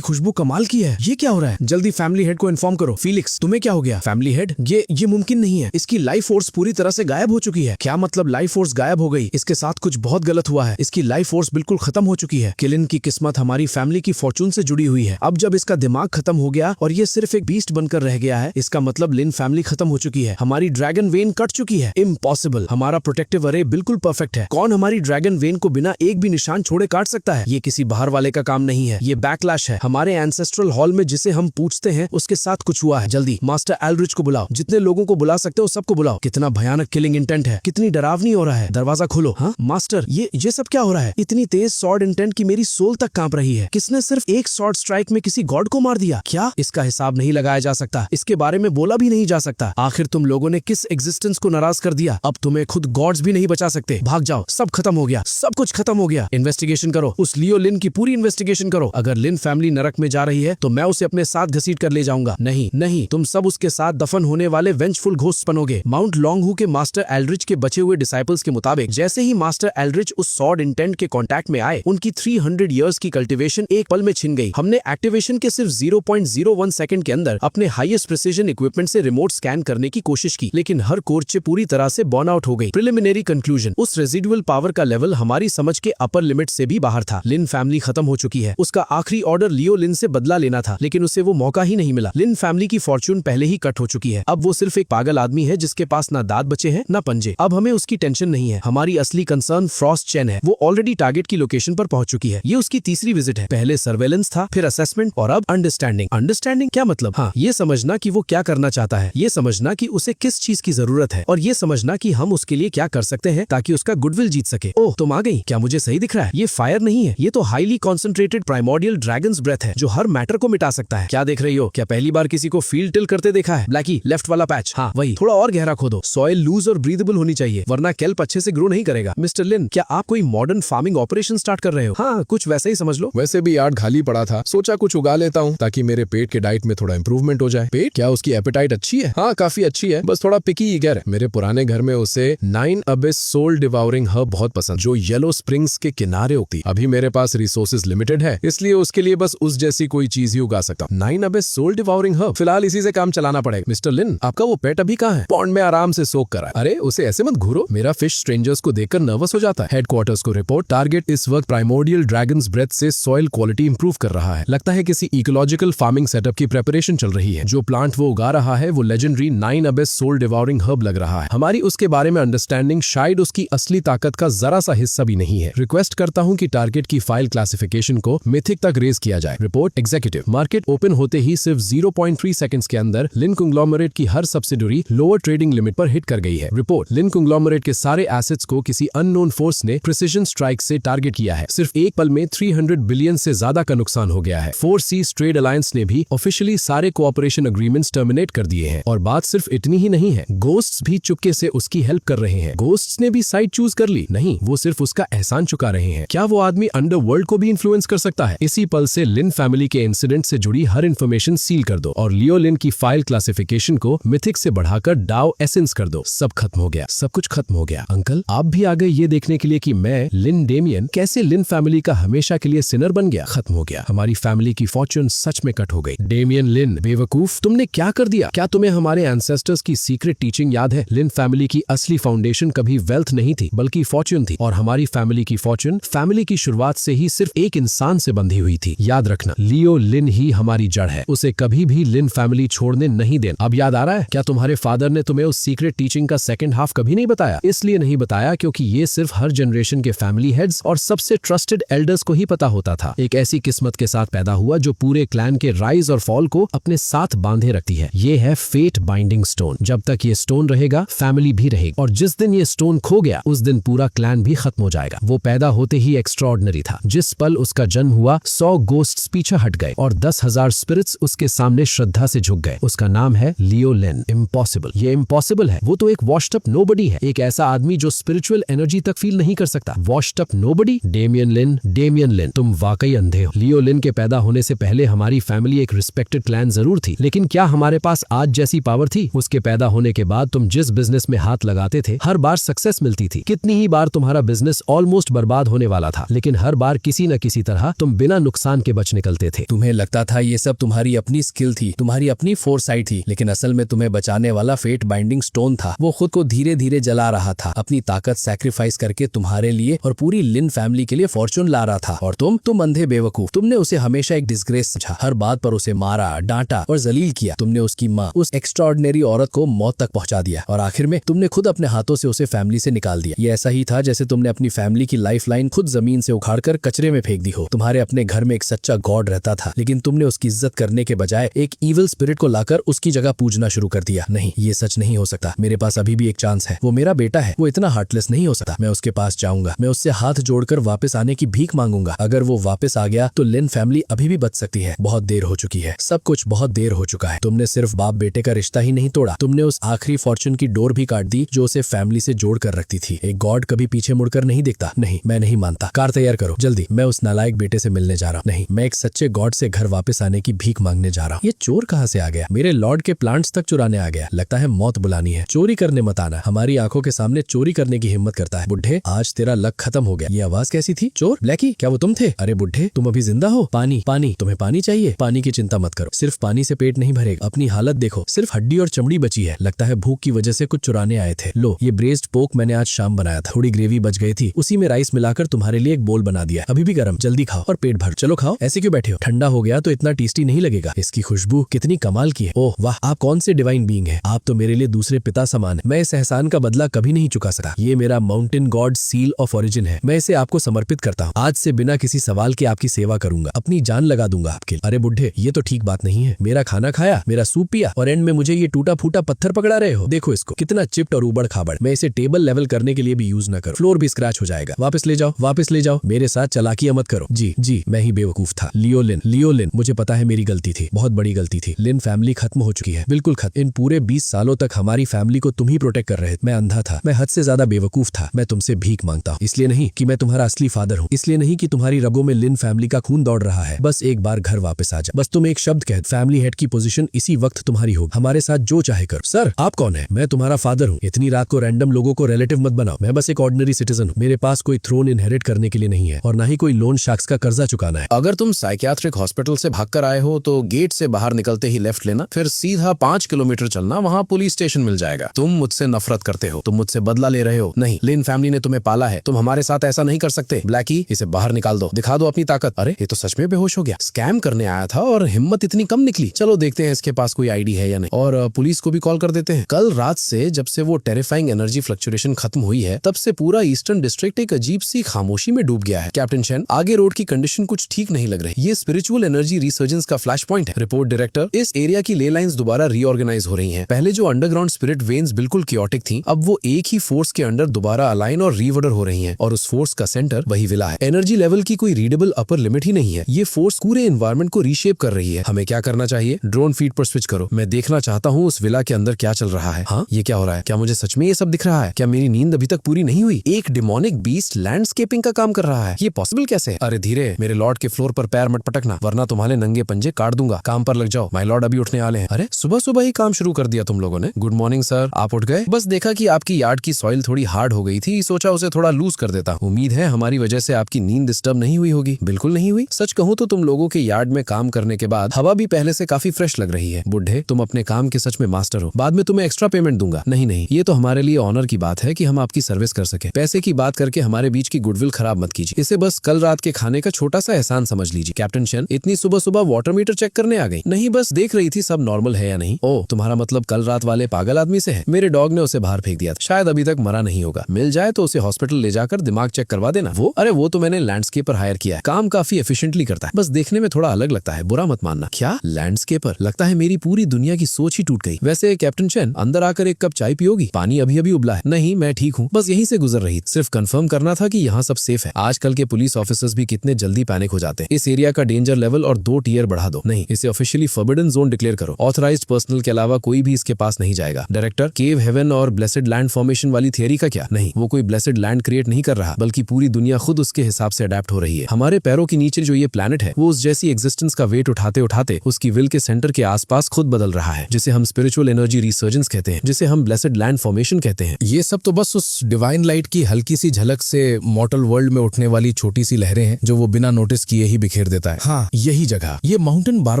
खुशबू कमाल की है। ये क्या हो रहा है? जल्दी फैमिली हेड को इन्फॉर्म करो। फीलिक्स, तुम्हें क्या हो गया? फैमिली हेड, ये मुमकिन नहीं है। इसकी लाइफ फोर्स पूरी तरह से गायब हो चुकी है। क्या मतलब लाइफ फोर्स गायब हो गई? इसके साथ कुछ बहुत गलत हुआ है। इसकी लाइफ फोर्स बिल्कुल खत्म हो चुकी है। किलिन की किस्मत हमारी फैमिली की फॉर्चून से जुड़ी हुई है। अब जब इसका दिमाग खत्म हो गया और ये सिर्फ एक बीस्ट बनकर रह गया है, इसका मतलब लिन फैमिली खत्म हो चुकी है। हमारी ड्रैगन वेन कट चुकी है। इम्पॉसिबल। हमारा प्रोटेक्टिव अरे बिल्कुल परफेक्ट है। कौन हमारी ड्रैगन वेन को बिना एक भी निशान छोड़े काट सकता है? ये किसी बाहर वाले का काम नहीं है, ये बैकलैश है। हमारे एंसेस्ट्रल हॉल में जिसे हम पूछते हैं उसके साथ कुछ हुआ है। जल्दी मास्टर एल्ड्रिच को बुलाओ, जितने लोगों को बुला सकते हो सबको बुलाओ। कितना भयानक किलिंग इंटेंट है, कितनी डरावनी हो रहा है। दरवाजा खोलो। हाँ मास्टर, ये सब क्या हो रहा है? इतनी तेज सॉर्ड इंटेंट की मेरी सोल तक कांप रही है। किसने सिर्फ एक सॉर्ड स्ट्राइक में किसी गॉड को मार दिया? क्या इसका हिसाब नहीं लगाया जा सकता? इसके बारे में बोला भी नहीं जा सकता। आखिर तुम लोगों ने किस एग्जिस्टेंस को नाराज कर दिया? अब तुम्हें खुद गॉड्स भी नहीं बचा सकते। भाग जाओ, सब खत्म हो गया, सब कुछ खत्म हो गया। इन्वेस्टिगेशन करो, उस लियो लिन की पूरी इन्वेस्टिगेशन करो। अगर लिन फैमिली नरक में जा रही है तो मैं उसे अपने साथ घसीट कर ले जाऊंगा। नहीं, तुम सब उसके साथ दफन होने वाले वेंचफुल घोस्ट बनोगे। माउंट लॉन्गहू के मास्टर एल्ड्रिच के बचे हुए डिसाइपल्स के मुताबिक जैसे ही मास्टर एल्ड्रिच उस सॉर्ड इंटेंट के कांटेक्ट में आए, उनकी 300 इयर्स की कल्टीवेशन एक पल में छिन गई। हमने एक्टिवेशन के सिर्फ 0.01 सेकंड के अंदर अपने हाईएस्ट प्रिसीजन इक्विपमेंट से रिमोट स्कैन करने की कोशिश की, लेकिन हर कोर्चे पूरी तरह से बर्न आउट हो गई। प्रिलिमिनरी कंक्लूजन, उस रेजिडुअल पावर का लेवल हमारी समझ के अपर लिमिट से भी बाहर था। लिन फैमिली खत्म हो चुकी है। उसका आखिरी ऑर्डर लियो लिन से बदला लेना था, लेकिन उसे वो मौका ही नहीं मिला। लिन फैमिली की फॉर्च्यून पहले ही कट हो चुकी है। अब वो सिर्फ एक पागल आदमी है जिसके पास ना दांत बचे हैं ना पंजे। अब हमें उसकी टेंशन नहीं है। हमारी असली कंसर्न फ्रॉस्ट चेन है। वो ऑलरेडी टारगेट की लोकेशन पर पहुंच चुकी है। ये उसकी तीसरी विजिट है। पहले सर्वेलेंस था, फिर असेसमेंट और अब अंडरस्टैंडिंग। अंडरस्टैंडिंग क्या मतलब? हाँ, ये समझना कि वो क्या करना चाहता है, ये समझना कि उसे किस चीज की जरूरत है, और ये समझना कि हम उसके लिए क्या कर सकते हैं ताकि उसका गुडविल जीत सके। ओह, तुम आ गई। क्या मुझे सही दिख रहा है? ये फायर नहीं है, ये तो highly concentrated primordial dragon's breath है जो हर मैटर को मिटा सकता है। क्या देख रही हो? क्या पहली बार किसी को फील्ड टिल करते देखा है? ब्लैकी, लेफ्ट वाला पैच। हाँ वही, थोड़ा और गहरा खोदो। सॉइल लूज और ब्रीदेबल होनी चाहिए, वरना केल्प अच्छे से ग्रो नहीं करेगा। मिस्टर लिन, क्या आप कोई मॉडर्न फार्मिंग ऑपरेशन स्टार्ट कर रहे हो? हाँ, कुछ वैसा ही समझ लो। वैसे भी यार्ड खाली पड़ा था, सोचा कुछ उगा लेता हूँ ताकि मेरे पेट के डाइट में थोड़ा इंप्रूवमेंट हो जाए। पेट क्या उसकी एपेटाइट अच्छी है? हाँ, काफी अच्छी है, बस थोड़ा पिकी ईगर है। मेरे पुराने घर में उसे 9 अबिस सोल डिवाउरिंग हर्ब बहुत पसंद, जो येलो स्प्रिंग्स के किनारे उगती। अभी मेरे पास रिसोर्सेज लिमिटेड है, इसलिए उसके लिए बस उस जैसी कोई चीज ही उगा सकता हूँ। 9 अबिस सोल डिवाउरिंग हर्ब, फिलहाल इसी से काम चलाना पड़ेगा। मिस्टर लिन, आपका वो पेट अभी कहाँ है? पॉन्ड में आराम से सोख कर है। अरे उसे ऐसे मत घूरो, मेरा फिश स्ट्रेंजर्स को देखकर नर्वस हो जाता है। हेडक्वार्टर्स को रिपोर्ट, टारगेट इस वक्त प्राइमोर्डियल ड्रैगन्स ब्रेथ से सॉइल क्वालिटी इंप्रूव कर रहा है। लगता है किसी इकोलॉजिकल फार्मिंग सेटअप की प्रेपरेशन चल रही है। जो प्लांट वो उगा रहा है वो लेजेंडरी 9 अबिस सोल डिवाउरिंग हर्ब लग रहा है। हमारी उसके बारे में अंडरस्टैंडिंग शायद उसकी असली ताकत का जरा सा हिस्सा भी नहीं है। रिक्वेस्ट करता हूँ कि टारगेट की फाइल क्लासिफिकेशन को मिथिक तक रेज किया जाए। रिपोर्ट एग्जीक्यूटिव, मार्केट ओपन होते ही सिर्फ 0.3 सेकंड्स के अंदर लिन कंग्लोमरेट की हर सब्सिडरी लोअर ट्रेडिंग लिमिट पर हिट कर गई है। रिपोर्ट, लिन कंग्लोमरेट के सारे एसेट्स को किसी अननोन फोर्स ने प्रिसिजन स्ट्राइक से टारगेट किया है। सिर्फ एक पल में 300 बिलियन से ज्यादा का नुकसान हो गया है। 4 सीज ट्रेड अलायंस ने भी ऑफिशियली सारे कोऑपरेशन एग्रीमेंट्स टर्मिनेट कर दिए हैं। और बात सिर्फ इतनी ही नहीं है, गोस्ट्स भी चुपके से उसकी हेल्प कर रहे हैं। गोस्ट्स ने भी साइड चूज कर ली? नहीं, वो सिर्फ उसका एहसान चुका रहे हैं। क्या वो आदमी अंडरवर्ल्ड को भी इन्फ्लुएंस कर सकता है? इसी पल से लिन फैमिली के इंसिडेंट से जुड़ी हर इंफॉर्मेशन सील कर दो और लियो लिन की फाइल क्लासिफिकेशन को मिथिक से बढ़ाकर डाओ एसेंस कर दो। सब खत्म हो गया, सब कुछ खत्म हो गया। अंकल, आप भी आ गए ये देखने के लिए कि मैं लिन डेमियन कैसे लिन फैमिली का हमेशा के लिए सिनर बन गया। खत्म हो गया, हमारी फैमिली की फॉर्च्यून सच में कट हो गई। डेमियन लिन, बेवकूफ, तुमने क्या कर दिया? क्या तुम्हें हमारे एंसेस्टर्स की सीक्रेट टीचिंग याद है? लिन फैमिली की असली फाउंडेशन कभी वेल्थ नहीं थी बल्कि फॉर्च्यून थी, और हमारी फैमिली की फॉर्च्यून फैमिली की शुरुआत से ही सिर्फ एक इंसान से बंधी हुई थी। याद रखना, लियो लिन ही हमारी जड़ है, उसे कभी भी लिन फैमिली छोड़ने नहीं देना। अब याद आ रहा है? क्या तुम्हारे फादर ने तुम्हें उस सीक्रेट टीचिंग का सेकंड हाफ कभी नहीं बताया? इसलिए नहीं बताया क्योंकि ये सिर्फ हर जनरेशन के फैमिली हेड्स और सबसे ट्रस्टेड एल्डर्स को ही पता होता था। एक ऐसी किस्मत के साथ पैदा हुआ जो पूरे क्लैन के राइज और फॉल को अपने साथ बांधे रखती है। ये है फेट बाइंडिंग स्टोन। जब तक ये स्टोन रहेगा, फैमिली भी रहेगी, और जिस दिन ये स्टोन खो गया उस दिन पूरा क्लैन भी खत्म हो जाएगा। वो पैदा होते ही एक्स्ट्राऑर्डिनरी था। जिस पल उसका जन्म हुआ 100 गोस्ट्स पीछे हट गए और 10,000 स्पिरिट्स उसके सामने श्रद्धा से झुक गए। उसका नाम है लियो लिन। इम्पॉसिबल, ये इम्पॉसिबल है। वो तो एक वॉश्ड अप नोबडी है, एक ऐसा आदमी जो स्पिरिचुअल एनर्जी तक फील नहीं कर सकता। Washed up nobody? डेमियन लिन, डेमियन लिन, तुम वाकई अंधे हो। लियो लिन के पैदा होने से पहले हमारी फैमिली एक रिस्पेक्टेड क्लैन जरूर थी, लेकिन क्या हमारे पास आज जैसी पावर थी? उसके पैदा होने के बाद तुम जिस बिजनेस में हाथ लगाते थे हर बार सक्सेस मिलती थी। कितनी ही बार तुम्हारा बिजनेस ऑलमोस्ट बर्बाद होने वाला था, लेकिन हर बार किसी न किसी तरह तुम बिना नुकसान के बच निकलते थे। तुम्हें लगता था ये सब तुम्हारी अपनी स्किल थी, तुम्हारी अपनी फोरसाइट थी, लेकिन असल में तुम्हें बचाने वाला फेट बाइंडिंग स्टोन था। वो खुद को धीरे धीरे जला रहा था, अपनी ताकत सैक्रिफाइस करके तुम्हारे लिए और पूरी लिन फैमिली के लिए फॉर्चून ला रहा था। और तुम अंधे बेवकूफ, तुमने उसे हमेशा एक डिस्ग्रेस समझा, हर बात पर उसे मारा, डांटा और जलील किया। तुमने उसकी माँ, उस एक्स्ट्राऑर्डिनरी औरत को मौत तक पहुंचा दिया, और आखिर में तुमने खुद अपने हाथों से उसे फैमिली से निकाल दिया। ये ऐसा ही था जैसे तुमने अपनी फैमिली की लाइफ लाइन खुद जमीन से उखाड़कर कचरे में फेंक दी हो। तुम्हारे अपने घर में एक सच्चा गॉड रहता था, लेकिन तुमने उसकी इज्जत करने के बजाय एक इविल स्पिरिट को लाकर उसकी जगह पूजना शुरू कर दिया। नहीं, ये सच नहीं हो सकता। मेरे पास अभी भी एक चांस है। वो मेरा बेटा है, वो इतना हार्टलेस नहीं हो सकता। मैं उसके पास जाऊंगा, मैं उससे हाथ जोड़कर वापस आने की भीख मांगूंगा। अगर वो वापस आ गया तो लिन फैमिली अभी भी बच सकती है। बहुत देर हो चुकी है, सब कुछ बहुत देर हो चुका है। तुमने सिर्फ बाप बेटे का रिश्ता ही नहीं तोड़ा, तुमने उस आखिरी फॉर्चून की डोर भी काट दी जो उसे फैमिली से जोड़ कर रखती थी। एक गॉड कभी पीछे मुड़कर नहीं देखता। नहीं, मैं नहीं मानता। कार तैयार करो जल्दी, मैं उस नालायक बेटे से मिलने जा रहा हूँ। नहीं, मैं एक सच्चे गॉड से घर वापस आने की भीख मांगने जा रहा हूँ। ये चोर कहाँ से आ गया? मेरे लॉर्ड के प्लांट्स तक चुराने आ गया। लगता है मौत बुलानी है। चोरी करने मत आना, हमारी आंखों के सामने चोरी करने की हिम्मत करता है। बुढ़े, आज तेरा लक खत्म हो गया। ये आवाज कैसी थी? चोर? ब्लैकी, क्या वो तुम थे? अरे बुढ़े, तुम अभी जिंदा हो? पानी, पानी, तुम्हें पानी चाहिए? पानी की चिंता मत करो, सिर्फ पानी से पेट नहीं भरेगा। अपनी हालत देखो, सिर्फ हड्डी और चमड़ी बची है। लगता है भूख की वजह से कुछ चुराने आए थे। लो, ये ब्रेस्ड पोक मैंने आज शाम बनाया था, थोड़ी ग्रेवी बच गई थी, उसी में राइस मिलाकर तुम्हारे लिए एक बोल बना दिया। अभी भी गर्म, जल्दी खाओ और पेट भर। चलो खाओ, ऐसे क्यों बैठे हो? ठंडा हो गया तो इतना टेस्टी नहीं लगेगा। इसकी खुशबू कितनी कमाल की है। ओह वाह, आप कौन से डिवाइन बीइंग है? आप तो मेरे लिए दूसरे पिता समान है। मैं इस एहसान का बदला कभी नहीं चुका सकता। ये मेरा mountain God seal of origin है। मैं इसे आपको समर्पित करता हूँ। आज से बिना किसी सवाल के आपकी सेवा करूंगा, अपनी जान लगा दूंगा आपके लिए। अरे बुढ़े, ये तो ठीक बात नहीं है। मेरा खाना खाया, मेरा सूप पिया, और एंड में मुझे ये टूटा फूटा पत्थर पकड़ा रहे हो। देखो इसको, कितना चिप्ट और उबड़ खाबड़। मैं इसे टेबल लेवल करने के लिए भी यूज न करूं, फ्लोर भी स्क्रैच हो जाएगा। वापस ले जाओ, वापस ले जाओ। मेरे साथ चालाकियां मत करो। जी जी, मैं ही बेवकूफ था। लियो लिन, लियो लिन, मुझे पता है मेरी गलती थी, बहुत बड़ी गलती थी। लिन फैमिली खत्म हो चुकी है, बिल्कुल खत्म। इन पूरे 20 सालों तक हमारी फैमिली को तुम ही प्रोटेक्ट कर रहे थे। मैं अंधा था, मैं हद से ज्यादा बेवकूफ था। मैं तुमसे भीख मांगता हूँ। इसलिए नहीं कि मैं तुम्हारा असली फादर हूँ, इसलिए नहीं कि तुम्हारी रगों में लिन फैमिली का खून दौड़ रहा है। बस एक बार घर वापस आ जा। बस तुम एक शब्द कह, फैमिली हेड की पोजीशन इसी वक्त तुम्हारी होगी। हमारे साथ जो चाहे कर। सर आप कौन है? मैं तुम्हारा फादर हूँ। इतनी रात को रैंडम लोगों को रिलेटिव मत बनाओ। मैं बस एक ऑर्डिनरी सिटीजन हूँ। मेरे पास कोई थ्रोन इनहेरिट करने के लिए नहीं है और ना ही कोई लोन शार्क्स का कर्जा चुकाना है। अगर तुम साइकियाट्रिक हॉस्पिटल से भागकर आए हो तो गेट से बाहर निकलते ही लेफ्ट लेना, फिर सीधा 5 किलोमीटर चलना, वहाँ पुलिस स्टेशन मिल जाएगा। तुम मुझसे नफरत करते हो, तुम मुझसे बदला ले रहे हो। नहीं, लिन फैमिली ने तुम्हें पाला है, तुम हमारे साथ ऐसा नहीं कर सकते। ब्लैकी, इसे बाहर निकाल दो, दिखा दो अपनी ताकत। अरे ये तो सच में बेहोश हो गया। स्कैम करने आया था और हिम्मत इतनी कम निकली। चलो देखते हैं इसके पास कोई आईडी है या नहीं, और पुलिस को भी कॉल कर देते हैं। कल रात से जब से वो टेरिफाइंग एनर्जी फ्लक्चुएशन खत्म हुई है, तब से पूरा ईस्टर्न डिस्ट्रिक्ट एक अजीब सी खामोशी में डूब गया है। कैप्टन शेन, आगे रोड की कंडीशन कुछ ठीक नहीं लग रही। ये स्पिरिचुअल एनर्जी रिसर्जेंस का फ्लैश पॉइंट है। रिपोर्ट डायरेक्टर, इस एरिया की ले लाइंस दोबारा रीऑर्गेनाइज हो रही हैं। पहले जो अंडरग्राउंड स्पिरिट वेन्स बिल्कुल कियोटिक थी, अब वो एक ही फोर्स के अंडर दोबारा अलाइन और रीवर्डर हो रही हैं, और उस फोर्स का सेंटर वही विला है। एनर्जी लेवल की कोई रीडेबल अपर लिमिट ही नहीं है। ये फोर्स पूरे एनवायरमेंट को रीशेप कर रही है। हमें क्या करना चाहिए? ड्रोन फीड पर स्विच करो। मैं देखना चाहता हूँ उस विला के अंदर क्या चल रहा है। हाँ, ये क्या हो रहा है? क्या मुझे सच में ये सब दिख रहा है? क्या मेरी नींद अभी तक पूरी नहीं हुई? एक डिमोनिक बीस्ट लैंडस्केपिंग का काम कर रहा है। ये पॉसिबल कैसे है? अरे धीरे, मेरे लॉर्ड के फ्लोर पर पैर मत पटकना, वरना तुम्हारे नंगे पंजे काट दूंगा। काम पर लग जाओ, माय लॉर्ड अभी उठने वाले हैं। अरे सुबह सुबह ही काम शुरू कर दिया तुम लोगों ने। Good morning sir. आप उठ गए? बस देखा कि आपकी यार्ड की सॉइल थोड़ी हार्ड हो गई थी, सोचा उसे थोड़ा लूज कर देता। उम्मीद है हमारी वजह से आपकी नींद डिस्टर्ब नहीं हुई होगी। बिल्कुल नहीं हुई। सच कहूँ तो तुम लोगों के यार्ड में काम करने के बाद हवा भी पहले से काफी फ्रेश लग रही है। बुढ़े, तुम अपने काम के सच में मास्टर हो। बाद में तुम्हें एक्स्ट्रा पेमेंट दूंगा। नहीं नहीं, ये तो हमारे लिए ऑनर की बात है कि हम आपकी सर्विस कर सके। पैसे की बात करके हमारे बीच की गुडविल खराब मत कीजिए। इसे बस कल रात के खाने का छोटा सा एहसान समझ लीजिए। कैप्टन शेन, इतनी सुबह सुबह वाटर मीटर चेक करने आ गई? नहीं, बस देख रही थी सब नॉर्मल है या नहीं। ओ, तुम्हारा मतलब कल रात वाले पागल आदमी से है? मेरे डॉग ने उसे बाहर फेंक दिया था, शायद अभी तक मरा नहीं होगा। मिल जाए तो उसे हॉस्पिटल ले जाकर दिमाग चेक करवा देना। वो, अरे वो तो मैंने लैंडस्केपर हायर किया है, काम काफी एफिशिएंटली करता है, बस देखने में थोड़ा अलग लगता है, बुरा मत मानना। क्या लैंडस्केपर? लगता है मेरी पूरी दुनिया की सोच ही टूट गई। वैसे कैप्टन शेन, अंदर आकर एक कप चाय पियोगी? पानी अभी अभी उबला है। नहीं, मैं ठीक हूँ, बस यहीं से गुजर रही। सिर्फ कंफर्म करना था कि यहाँ सब सेफ है। आजकल के पुलिस ऑफिसर्स भी कितने जल्दी पैनिक हो जाते हैं। इस एरिया का डेंजर लेवल और 2 टियर बढ़ा दो। नहीं, इसे ऑफिशियली फॉरबिडन जोन डिक्लेयर करो। ऑथराइज्ड पर्सनल के अलावा कोई भी इसके पास नहीं जाएगा। डायरेक्टर, केव हेवन और ब्लेसेड लैंड फॉर्मेशन वाली थियरी का क्या? नहीं, वो कोई ब्लेसेड लैंड क्रिएट नहीं कर रहा, बल्कि पूरी दुनिया खुद उसके हिसाब से अडेप्ट हो रही है। हमारे पैरों के नीचे जो ये प्लैनेट है, वो उस जैसी एग्जिस्टेंस का वेट उठाते उठाते उसकी विल के सेंटर के आसपास खुद बदल रहा है, जिसे हम स्पिरिचुअल एनर्जी रिसर्जेंस कहते हैं, जिसे हम ब्लेसेड लैंड फॉर्मेशन कहते हैं। ये सब तो बस उस डिवाइन लाइट की हल्की सी झलक से मॉर्टल वर्ल्ड में उठने वाली छोटी सी लहरें हैं, जो वो बिना नोटिस किए ही बिखेर देता है। हाँ, यही जगह। ये माउंटेन बार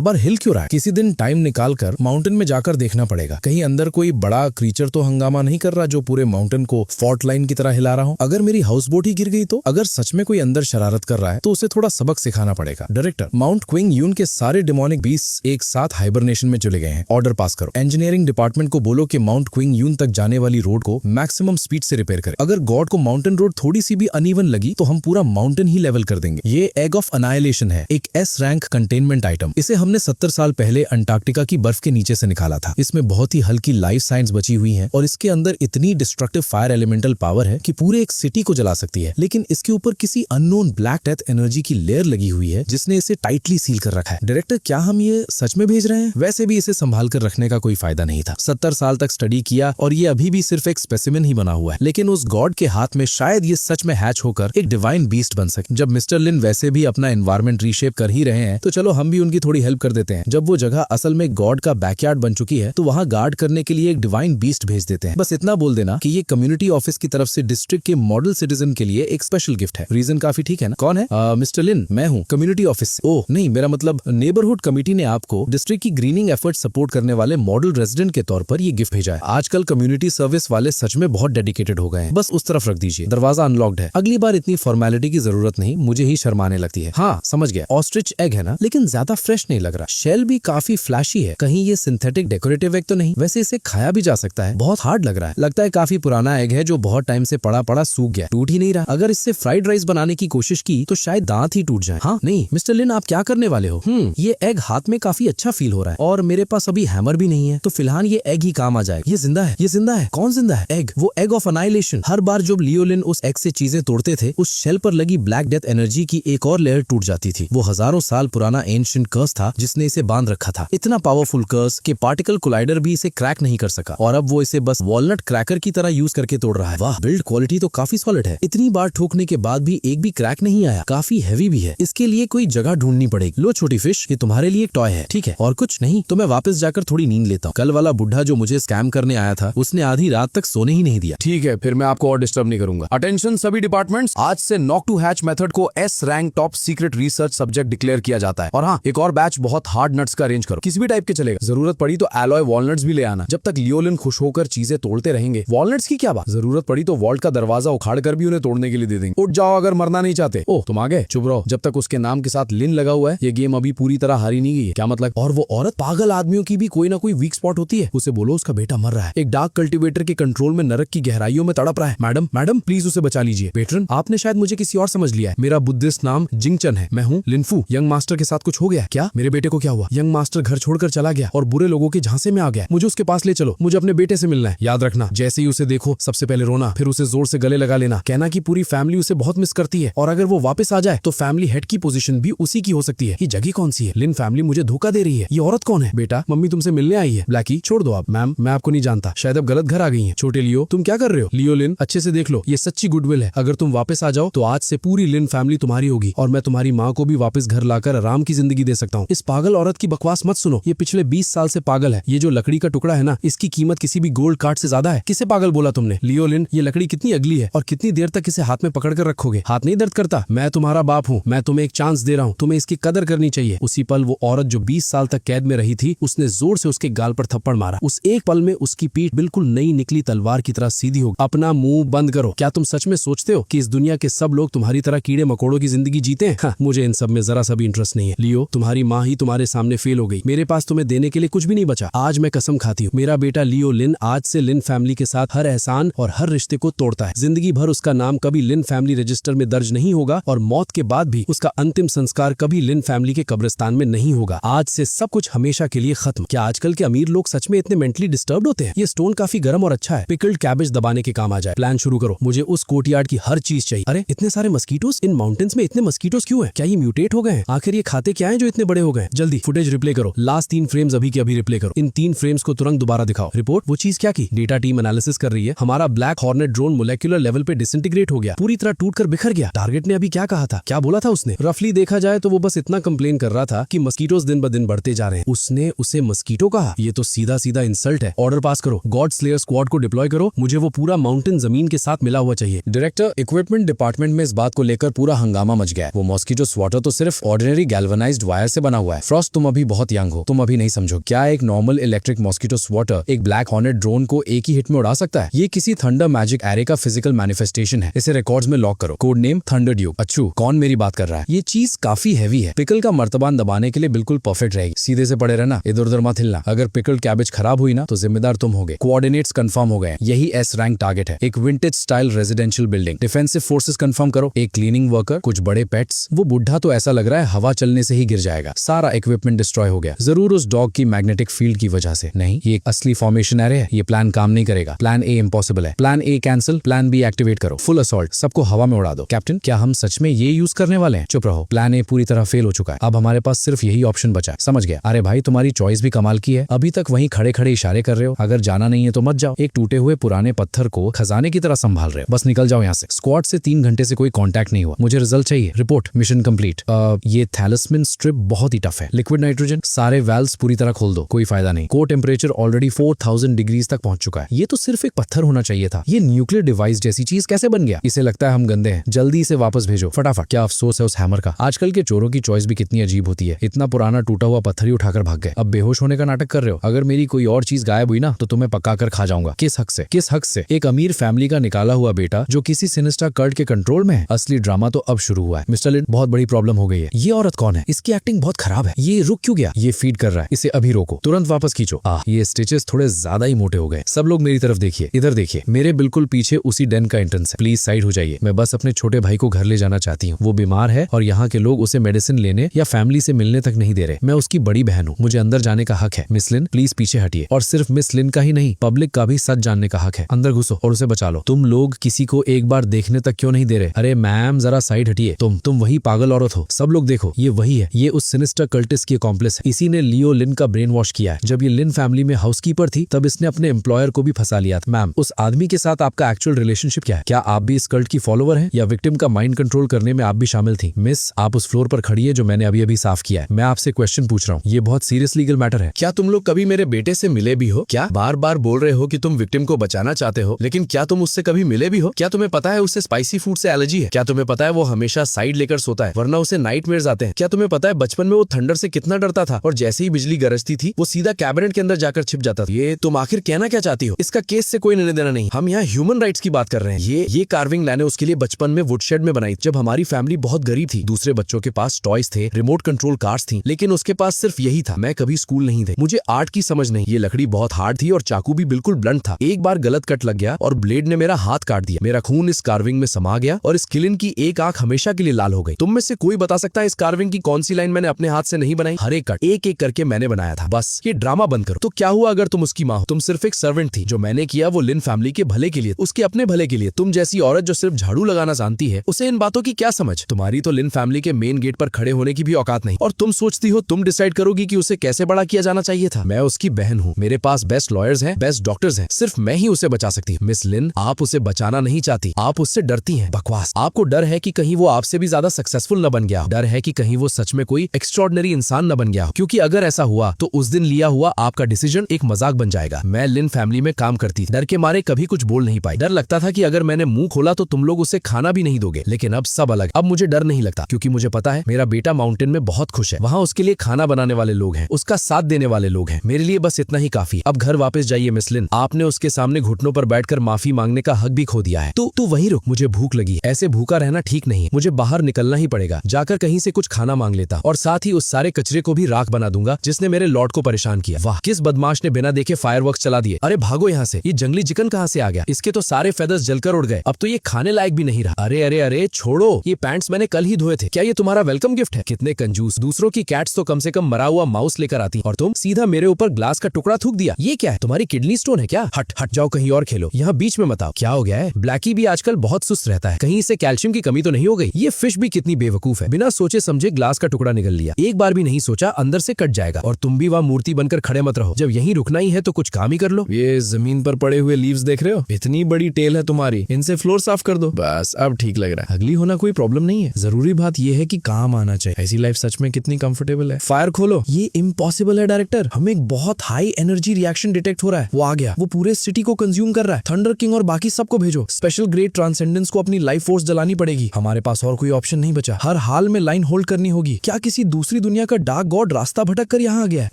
बार हिल क्यों रहा है? किसी दिन टाइम निकाल कर माउंटेन में जाकर देखना पड़ेगा, कहीं अंदर कोई बड़ा क्रीचर तो हंगामा नहीं कर रहा जो पूरे माउंटेन को फॉल्ट लाइन की तरह हिला रहा हो। अगर मेरी हाउस बोट ही गिर गई तो? अगर सच में कोई अंदर शरारत कर रहा है तो उसे थोड़ा सबक सिखाना पड़ेगा। डायरेक्टर, माउंट क्विंग यून के सारे डिमोनिक बीस्ट एक साथ हाइबरनेशन में चले गए हैं। ऑर्डर पास करो। इंजीनियरिंग डिपार्टमेंट को बोलो कि माउंट क्विंग यून तक जाने वाली रोड को मैक्सिमम स्पीड से रिपेयर करे। अगर गॉड को माउंटेन रोड थोड़ी सी भी अनइवन लगी तो हम पूरा माउंटेन ही लेवल कर देंगे। ये एग ऑफ अनाइलेशन है, एक S रैंक कंटेनमेंट आइटम। इसे हमने 70 साल पहले अंटार्कटिका की बर्फ के नीचे से निकाला था। इसमें बहुत ही हल्की लाइफ साइंस बची हुई है और इसके अंदर इतनी डिस्ट्रक्टिव फायर एलिमेंटल पावर है कि पूरे एक सिटी को जला सकती है। लेकिन इसके ऊपर किसी अननोन ब्लैक डेथ एनर्जी की लेयर लगी हुई है जिसने इसे टाइटली सील कर रखा है। डायरेक्टर, क्या हम ये सच में भेज रहे हैं? वैसे भी इसे संभाल कर रखने का कोई फायदा नहीं था। 70 साल तक स्टडी किया और ये अभी भी सिर्फ एक स्पेसिमेन ही बना हुआ है, लेकिन उस गॉड के हाथ में शायद ये सच में हैच होकर एक डिवाइन बीस्ट बन सके। जब मिस्टर लिन वैसे भी अपना एनवायरमेंट रीशेप कर ही रहे हैं तो चलो हम भी उनकी थोड़ी हेल्प कर देते हैं। जब वो जगह असल में गॉड का बैकयार्ड बन चुकी है तो वहाँ गार्ड करने के लिए एक डिवाइन बीस्ट भेज देते हैं। बस इतना बोल देना कि ये कम्युनिटी ऑफिस की तरफ से डिस्ट्रिक्ट के मॉडल सिटीजन के लिए एक स्पेशल गिफ्ट है। रीजन काफी ठीक है ना? कौन है? मिस्टर लिन, मैं हूँ कम्युनिटी ऑफिस। ओह नहीं, मेरा मतलब नेबरहुड कमेटी ने आपको डिस्ट्रिक्ट की ग्रीनिंग एफर्ट सपोर्ट करने वाले मॉडल रेजिडेंट के तौर पर ये गिफ्ट भेजा है। आजकल कम्युनिटी सर्विस वाले सच में बहुत डेडिकेटेड हो गए हैं। बस उस तरफ रख दीजिए, दरवाजा अनलॉक्ड है। अगली बार इतनी फॉर्मेलिटी की जरूरत नहीं, मुझे ही शर्माने लगती है। हाँ समझ गया, ऑस्ट्रिच एग है ना, लेकिन ज्यादा फ्रेश नहीं लग रहा। शेल भी काफी फ्लैशी है, कहीं ये सिंथेटिक डेकोरेटिव एग तो नहीं? वैसे इसे खाया भी जा सकता है, बहुत हार्ड लग रहा है। लगता है काफी पुराना एग है जो बहुत टाइम से पड़ा पड़ा सूख गया, टूट ही नहीं रहा। अगर इससे फ्राइड राइस बनाने की कोशिश की तो शायद दांत ही टूट जाए। हाँ नहीं मिस्टर लिन, आप क्या करने वाले हो? ये एग हाथ में काफी अच्छा फील हो रहा है और मेरे पास अभी हैमर भी नहीं है, तो फिलहाल ये एग ही काम आ जाएगा। ये जिंदा है, ये जिंदा है। कौन जिंदा है? एग, वो एग ऑफ अनाइलेशन। हर बार जब लियोलिन उस एग से चीजें तोड़ते थे, उस शेल पर लगी ब्लैक डेथ एनर्जी की एक और लेयर टूट जाती थी। वो हजारों साल पुराना एंशिएंट कर्स था जिसने इसे बांध रखा था। इतना पावरफुल कर्स कि पार्टिकल कोलाइडर भी इसे क्रैक नहीं कर सका, और अब वो इसे बस वॉलनट क्रैकर की तरह यूज करके तोड़ रहा है। वाह, बिल्ड क्वालिटी तो काफी सॉलिड है। इतनी बार ठोकने के बाद भी एक भी क्रैक नहीं आया। काफी हैवी भी है। इसके लिए कोई जगह ढूंढनी पड़ेगी। लो छोटी फिश, ये तुम्हारे लिए एक टॉय है, ठीक है? और कुछ नहीं तो मैं वापस जाकर थोड़ी नींद लेता हूँ। कल वाला बुढ़ा जो मुझे स्कैम करने आया था, उसने आधी रात तक सोने ही नहीं दिया। ठीक है, फिर मैं आपको और डिस्टर्ब नहीं करूंगा। अटेंशन सभी डिपार्टमेंट्स, आज से नॉक टू हैच मेथड को S rank top secret research subject declare किया जाता है। और हाँ, एक और बैच बहुत हार्ड नट्स का अरेंज करो, किसी भी टाइप के चलेगा। जरूरत पड़ी तो एलॉय वॉलनट्स भी ले आना। जब तक लियोलिन खुश होकर चीजें तोड़ते रहेंगे, वॉलनट्स की क्या बात, जरूरत पड़ी तो वॉल्ट का दरवाजा उखाड़ कर भी उन्हें तोड़ने के लिए दे देंगे। उठ जाओ अगर मरना नहीं चाहते। ओह, तुम आ गए, चुप रहो। जब तक उसके नाम के साथ लिन लगा हुआ है, ये गेम अभी पूरी तरह हारी नहीं गई है। क्या मतलब? और वो औरत, पागल आदमियों की भी कोई ना कोई वीक स्पॉट होती है। उसे बोलो उसका बेटा मर रहा है, एक डार्क कल्टीवेटर के कंट्रोल में नरक की गहराइयों में तड़प रहा है। मैडम मैडम प्लीज उसे बचा लीजिए। पेट्रन, आपने शायद मुझे किसी और समझ लिया है। मेरा बुद्धिस्ट नाम जिंगचन है। मैं हूँ लिनफू। यंग मास्टर के साथ कुछ हो गया क्या? मेरे बेटे को क्या हुआ? यंग मास्टर घर छोड़कर चला गया और बुरे लोगों के झांसे में आ गया। मुझे उसके पास ले चलो, मुझे अपने बेटे से मिलना है। याद रखना, जैसे ही उसे देखो सबसे पहले रोना, फिर उसे जोर से गले लगा लेना, कहना कि पूरी फैमिली उसे बहुत मिस करती है और अगर वो वापस आ जाए तो फैमिली हेड की पोजीशन भी उसी की हो सकती है। ये जगह कौन सी है? लिन फैमिली मुझे धोखा दे रही है। ये औरत कौन है? बेटा, मम्मी तुमसे मिलने आई है। ब्लैकी, छोड़ दो आप। मैम, मैं आपको नहीं जानता, शायद अब गलत घर आ गई हैं। छोटे लियो, तुम क्या कर रहे हो? लियो, लिन, अच्छे से देख लो, ये सच्ची गुडविल है। अगर तुम वापस आ जाओ तो आज से पूरी लिन फैमिली तुम्हारी होगी और मैं तुम्हारी माँ को भी वापस घर लाकर आराम की जिंदगी दे सकता हूँ। इस पागल औरत की बकवास मत सुनो, ये पिछले 20 साल से पागल है। ये जो लकड़ी का टुकड़ा है ना, इसकी कीमत किसी भी गोल्ड कार्ड से ज्यादा है। किसे पागल बोला तुमने? लियो, लिन, ये लकड़ी कितनी अगली है और कितनी देर तक इसे हाथ में पकड़ कर रखोगे? हाथ नहीं दर्द करता? मैं तुम्हारा बाप हूँ, मैं तुम्हें एक चांस दे रहा हूँ, तुम्हें इसकी कदर करनी चाहिए। उसी पल वो औरत जो 20 साल तक कैद में रही थी, उसने जोर से उसके गाल पर थप्पड़ मारा। उस एक पल में उसकी पीठ बिल्कुल नई निकली तलवार की तरह सीधी हो गई। अपना मुंह बंद करो। क्या तुम सच में सोचते हो कि इस दुनिया के सब लोग तुम्हारी तरह कीड़े मकोड़ों की जिंदगी जीते हैं? हाँ, मुझे इन सब में जरा सा भी इंटरेस्ट नहीं है। लियो, तुम्हारी माँ ही तुम्हारे सामने फेल हो गई। मेरे पास तुम्हें देने के लिए कुछ भी नहीं बचा। आज मैं कसम खाती हूँ, मेरा बेटा लियो लिन आज से लिन फैमिली के साथ हर एहसान और हर रिश्ते को तोड़ता है। जिंदगी भर उसका नाम कभी लिन फैमिली रजिस्टर में दर्ज नहीं होगा और मौत के बाद भी उसका अंतिम संस्कार कभी लिन फैमिली के कब्रिस्तान में नहीं होगा। आज से सब कुछ हमेशा के लिए खत्म। क्या आजकल के अमीर लोग सच में इतने मेंटली डिस्टर्ब्ड होते हैं? ये स्टोन काफी गर्म और अच्छा है, पिकल्ड कैबेज दबाने के काम आ जाए। प्लान शुरू करो, मुझे उस कोर्टयार्ड की हर चीज चाहिए। अरे इतने सारे मस्कीटोस, इन माउंटेन्स में इतने मस्कीटोस क्यों हैं? क्या ये म्यूटेट हो गए हैं? आखिर ये खाते क्या हैं जो इतने बड़े हो गए? जल्दी फुटेज रिप्ले करो, लास्ट 3 फ्रेम्स अभी के अभी रिप्ले करो। इन 3 फ्रेम्स को तुरंत दोबारा दिखाओ। रिपोर्ट, वो चीज क्या की? डेटा टीम एनालिसिस कर रही है। हमारा black hornet drone molecular level पे डिसइंटीग्रेट हो गया, पूरी तरह टूटकर बिखर गया। टारगेट ने अभी क्या कहा था? क्या बोला था उसने? रफली देखा जाए तो वो बस इतना कंप्लेन कर रहा था कि मस्कीटोस दिन ब दिन बढ़ते जा रहे हैं। उसने उसे मस्कीटो कहा? ये तो सीधा सीधा इंसल्ट है। ऑर्डर पास करो, गॉड स्लेयर स्क्वाड को डिप्लॉय करो। मुझे वो पूरा माउंटेन जमीन के साथ मिला हुआ चाहिए। डायरेक्टर, इक्विपमेंट डिपार्टमेंट में इस बात को लेकर पूरा हंगामा मच गया है। वो मॉस्किटो स्वॉटर तो सिर्फ ऑर्डिनरी गैल्वेनाइज्ड वायर से बना हुआ है। फ्रॉस्ट, तुम अभी बहुत यंग हो, तुम अभी नहीं समझो। क्या एक नॉर्मल इलेक्ट्रिक मॉस्किटो स्वॉटर एक ब्लैक हॉर्नेट ड्रोन को एक ही हिट में उड़ा सकता है? ये किसी थंडर मैजिक एरे का फिजिकल मैनिफेस्टेशन है। इसे रिकॉर्ड्स में लॉक करो। Code name thunder Duke. अच्छू, कौन मेरी बात कर रहा है? ये चीज काफी हैवी है। पिकल का मर्तबान दबाने के लिए बिल्कुल परफेक्ट रहेगी। सीधे से पड़े रहना, इधर उधर मत हिलना। अगर पिकल कैबेज खराब हुई ना तो जिम्मेदार तुम होगे। कोऑर्डिनेट्स कंफर्म हो गए। यही एस रैंक टारगेट है। एक vintage style residential building. Defensive forces confirm करो। एक क्लीनिंग वर्कर, कुछ बड़े पेट्स। वो बुढ़ा तो ऐसा लग रहा है हवा चलने से ही गिर जाएगा। सारा इक्विपमेंट डिस्ट्रॉय हो गया। जरूर उस डॉग की मैग्नेटिक फील्ड की वजह से। नहीं, ये एक असली फॉर्मेशन एरे है। ये प्लान काम नहीं करेगा। प्लान ए इम्पॉसिबल है। Plan A cancel, plan B activate करो। फुल असॉल्ट, सबको हवा में उड़ा दो। कैप्टन, क्या हम सच में ये यूज करने वाले हैं? चुप रहो, प्लान ए पूरी तरह फेल हो चुका है। अब हमारे पास सिर्फ यही ऑप्शन बचा है। समझ गया? अरे भाई, तुम्हारी चॉइस भी कमाल की है। अभी तक वहीं खड़े खड़े इशारे कर रहे हो। अगर जाना नहीं है तो मत जाओ। एक टूटे हुए पुराने पत्थर को खजाने की तरह संभाल रहे हो। बस निकल जाओ यहाँ से। स्क्वाड से 3 घंटे से कोई कांटेक्ट नहीं हुआ। मुझे रिजल्ट चाहिए। Report, mission complete. ये थैलिस्मन स्ट्रिप बहुत ही टफ है। लिक्विड नाइट्रोजन, सारे वाल्व्स पूरी तरह खोल दो। कोई फायदा नहीं। कोर टेम्परेचर ऑलरेडी 4000 डिग्रीज तक पहुंच चुका है। ये तो सिर्फ एक पत्थर होना चाहिए था। ये न्यूक्लियर डिवाइस जैसी चीज कैसे बन गया? इसे लगता है हम गंदे हैं। जल्दी इसे वापस भेजो, फटाफट। क्या अफसोस है उस हैमर का। आजकल के चोरों की चॉइस भी कितनी अजीब होती है। इतना पुराना टूटा हुआ पत्थर ही उठाकर भाग गए। अब बेहोश होने का नाटक कर रहे हो। अगर मेरी कोई और चीज गायब हुई ना तो तुम्हें पका कर खा जाऊंगा। किस हक से? किस हक से? एक अमीर फैमिली का निकाला हुआ बेटा जो किसी सिनिस्टर कल्ट के कंट्रोल में है। असली ड्रामा तो अब शुरू हुआ है। मिस्टर लिन, बहुत बड़ी प्रॉब्लम हो गई है। ये औरत कौन है? इसकी एक्टिंग बहुत खराब है। ये रुक क्यों गया? ये फीड कर रहा है। इसे अभी रोको, तुरंत वापस खींचो। ये स्टिचेस थोड़े ज्यादा ही मोटे हो गए। सब लोग मेरी तरफ देखिए, इधर देखिए। मेरे बिल्कुल पीछे उसी डेन का एंट्रेंस है। प्लीज साइड हो जाइए। मैं बस अपने छोटे भाई को घर ले जाना चाहती हूँ। वो बीमार है और यहाँ के लोग उसे मेडिसिन लेने या फैमिली से मिलने तक नहीं दे रहे। मैं उसकी बड़ी बहन हूँ, मुझे अंदर जाने का हक है। मिस लिन, प्लीज पीछे हटिए। और सिर्फ मिस लिन का ही नहीं, पब्लिक का भी सच जानने का हक है। अंदर घुसो और उसे बचा लो। तुम लोग किसी को एक बार देखने तक क्यों नहीं दे रहे? अरे मैम, जरा साइड हटिए। तुम वही पागल औरत हो। सब लोग देखो, ये वही है। ये उस सिनिस्टर कल्टिस की अकॉम्प्लिस है। इसी ने लियो लिन का ब्रेन वॉश किया है। जब ये लिन फैमिली में हाउसकीपर थी तब इसने अपने एम्प्लॉयर को भी फंसा लिया था। मैम, उस आदमी के साथ आपका एक्चुअल रिलेशनशिप क्या है? क्या आप भी इस कल्ट की फॉलोवर हैं या विक्टिम का माइंड कंट्रोल करने में आप भी शामिल थी? मिस, आप उस फ्लोर पर खड़ी है जो मैंने अभी अभी साफ किया है। मैं आपसे क्वेश्चन पूछ रहा हूँ, ये बहुत सीरियस लीगल मैटर है। क्या तुम लोग कभी मेरे बेटे से मिले भी हो? क्या बार बार बोल रहे हो कि तुम विक्टिम को बचाना चाहते हो, लेकिन क्या तुम उससे कभी मिले भी हो? क्या तुम्हें पता है उसे स्पाइसी फूड से एलर्जी है? क्या तुम्हें पता है वो हमेशा साइड लेकर सोता है वरना उसे नाइटमेयर्स आते हैं? क्या तुम्हें पता है बचपन में वो थंडर से कितना डरता था और जैसे ही बिजली गरजती थी वो सीधा कैबिनेट के अंदर जाकर छिप जाता था? ये तुम आखिर कहना क्या चाहती हो? इसका केस से कोई लेने देना नहीं। हम यहाँ ह्यूमन राइट्स की बात कर रहे हैं। ये कार्विंग मैंने उसके लिए बचपन में वुडशेड में बनाई जब हमारी फैमिली बहुत गरीब थी। दूसरे बच्चों के पास टॉयज थे, रिमोट कंट्रोल कार्स थी, लेकिन उसके पास सिर्फ यही था। मैं कभी स्कूल नहीं थे, मुझे आर्ट की समझ नहीं। ये लकड़ी बहुत हार्ड थी और चाकू भी बिल्कुल ब्लंट था। एक बार गलत कट लग गया और ब्लेड ने मेरा हाथ काट दिया। मेरा खून इस कार्विंग में समा गया और इस किलिन की एक आंख हमेशा के लिए लाल हो गई। तुम में से कोई बता सकता है इस कार्विंग की कौन सी लाइन मैंने अपने हाथ से नहीं बनाई? हर एक कट एक एक करके मैंने बनाया था। बस ये ड्रामा बंद करो। तो क्या हुआ अगर तुम उसकी माँ हो? तुम सिर्फ एक सर्वेंट थी। जो मैंने किया वो लिन फैमिली के भले के लिए, उसके अपने भले के लिए। तुम जैसी औरत जो सिर्फ झाड़ू लगाना जानती है, उसे इन बातों की क्या समझ? तुम्हारी तो लिन फैमिली के मेन गेट पर खड़े होने की भी औकात नहीं और तुम सोचती हो तुम डिसाइड करोगी कि उसे कैसे बड़ा किया जाना चाहिए था। मैं उसकी बहन हूँ, मेरे पास बेस्ट लॉयर्स हैं, बेस्ट डॉक्टर्स हैं, सिर्फ मैं ही उसे बचा सकती हूँ। मिस लिन, आप उसे बचाना नहीं चाहती, आप उससे डरती हैं। बकवास। आपको डर है कि कहीं वो आपसे भी ज्यादा सक्सेसफुल न बन गया हो। डर है कि कहीं वो सच में कोई एक्स्ट्रॉर्डिनरी इंसान न बन गया हो, क्योंकि अगर ऐसा हुआ तो उस दिन लिया हुआ आपका डिसीजन एक मजाक बन जाएगा। मैं लिन फैमिली में काम करती थी, डर के मारे कभी कुछ बोल नहीं पाई। डर लगता था कि अगर मैंने मुंह खोला तो तुम लोग उसे खाना भी नहीं दोगे, लेकिन अब सब अलग। अब मुझे डर नहीं लगता क्योंकि मुझे पता है मेरा बेटा माउंटेन में बहुत खुश है। वहाँ उसके लिए खाना बनाने वाले लोग हैं, उसका साथ देने वाले लोग हैं। मेरे लिए बस इतना ही काफी। अब घर वापस जाइए मिस लिन, आपने उसके सामने घुटनों पर बैठकर माफी मांगने का हक भी खो दिया है। तू वहीं रुक, मुझे भूख लगी। ऐसे भूखा रहना ठीक नहीं, मुझे बाहर निकलना ही पड़ेगा। जाकर कहीं से कुछ खाना मांग लेता और साथ ही उस सारे कचरे को भी राख बना दूंगा जिसने मेरे लॉर्ड को परेशान किया। वाह, किस बदमाश ने बिना देखे फायरवर्क्स चला दिए। अरे भागो यहाँ से, ये जंगली चिकन कहाँ से आ गया? इसके तो सारे फेदर्स जलकर उड़ गए, अब तो ये खाने लायक भी नहीं रहा। अरे अरे अरे छोड़ो, ये पैंट्स मैंने कल ही धोए थे। क्या ये तुम्हारा वेलकम गिफ्ट है? कितने कंजूस। दूसरों की कैट्स तो कम से कम मरा हुआ माउस लेकर आती और तुम सीधा मेरे ऊपर ग्लास का टुकड़ा थूक दिया। ये क्या है? तुम्हारी किडनी स्टोन है क्या? हट हट जाओ, कहीं और खेलो, यहाँ बीच में मत आओ। क्या हो गया है? ब्लैकी भी आजकल बहुत सुस्त रहता है, कहीं इसे कैल्शियम की कमी तो नहीं हो गई? ये फिश भी कितनी बेवकूफ है, बिना सोचे समझे ग्लास का टुकड़ा निगल लिया। एक बार भी नहीं सोचा अंदर से कट जाएगा। और तुम भी वहाँ मूर्ति बनकर खड़े मत रहो, जब यहीं रुकना ही है तो कुछ काम ही कर लो। ये जमीन पर पड़े हुए लीव्स देख रहे हो? इतनी बड़ी टेल है तुम्हारी, इनसे फ्लोर साफ कर दो। बस अब ठीक लग रहा है। अगली होना कोई प्रॉब्लम नहीं है, जरूरी बात ये है कि काम आना चाहिए। ऐसी लाइफ सच में कितनी कंफर्टेबल है। फायर खोलो। ये इम्पॉसिबल है डायरेक्टर, हमें एक बहुत हाई एनर्जी रिएक्शन डिटेक्ट हो रहा है। वो आ गया, वो पूरे सिटी को कंज्यूम कर रहा है। थंडर किंग और बाकी सबको भेजो। स्पेशल ग्रेड ट्रांसेंडेंस को अपनी लाइफ फोर्स जलानी पड़ेगी। हमारे पास और कोई ऑप्शन नहीं बचा, हर हाल में लाइन होल्ड करनी होगी। क्या किसी दूसरी दुनिया का डार्क गॉड रास्ता भटक कर यहाँ आ गया है?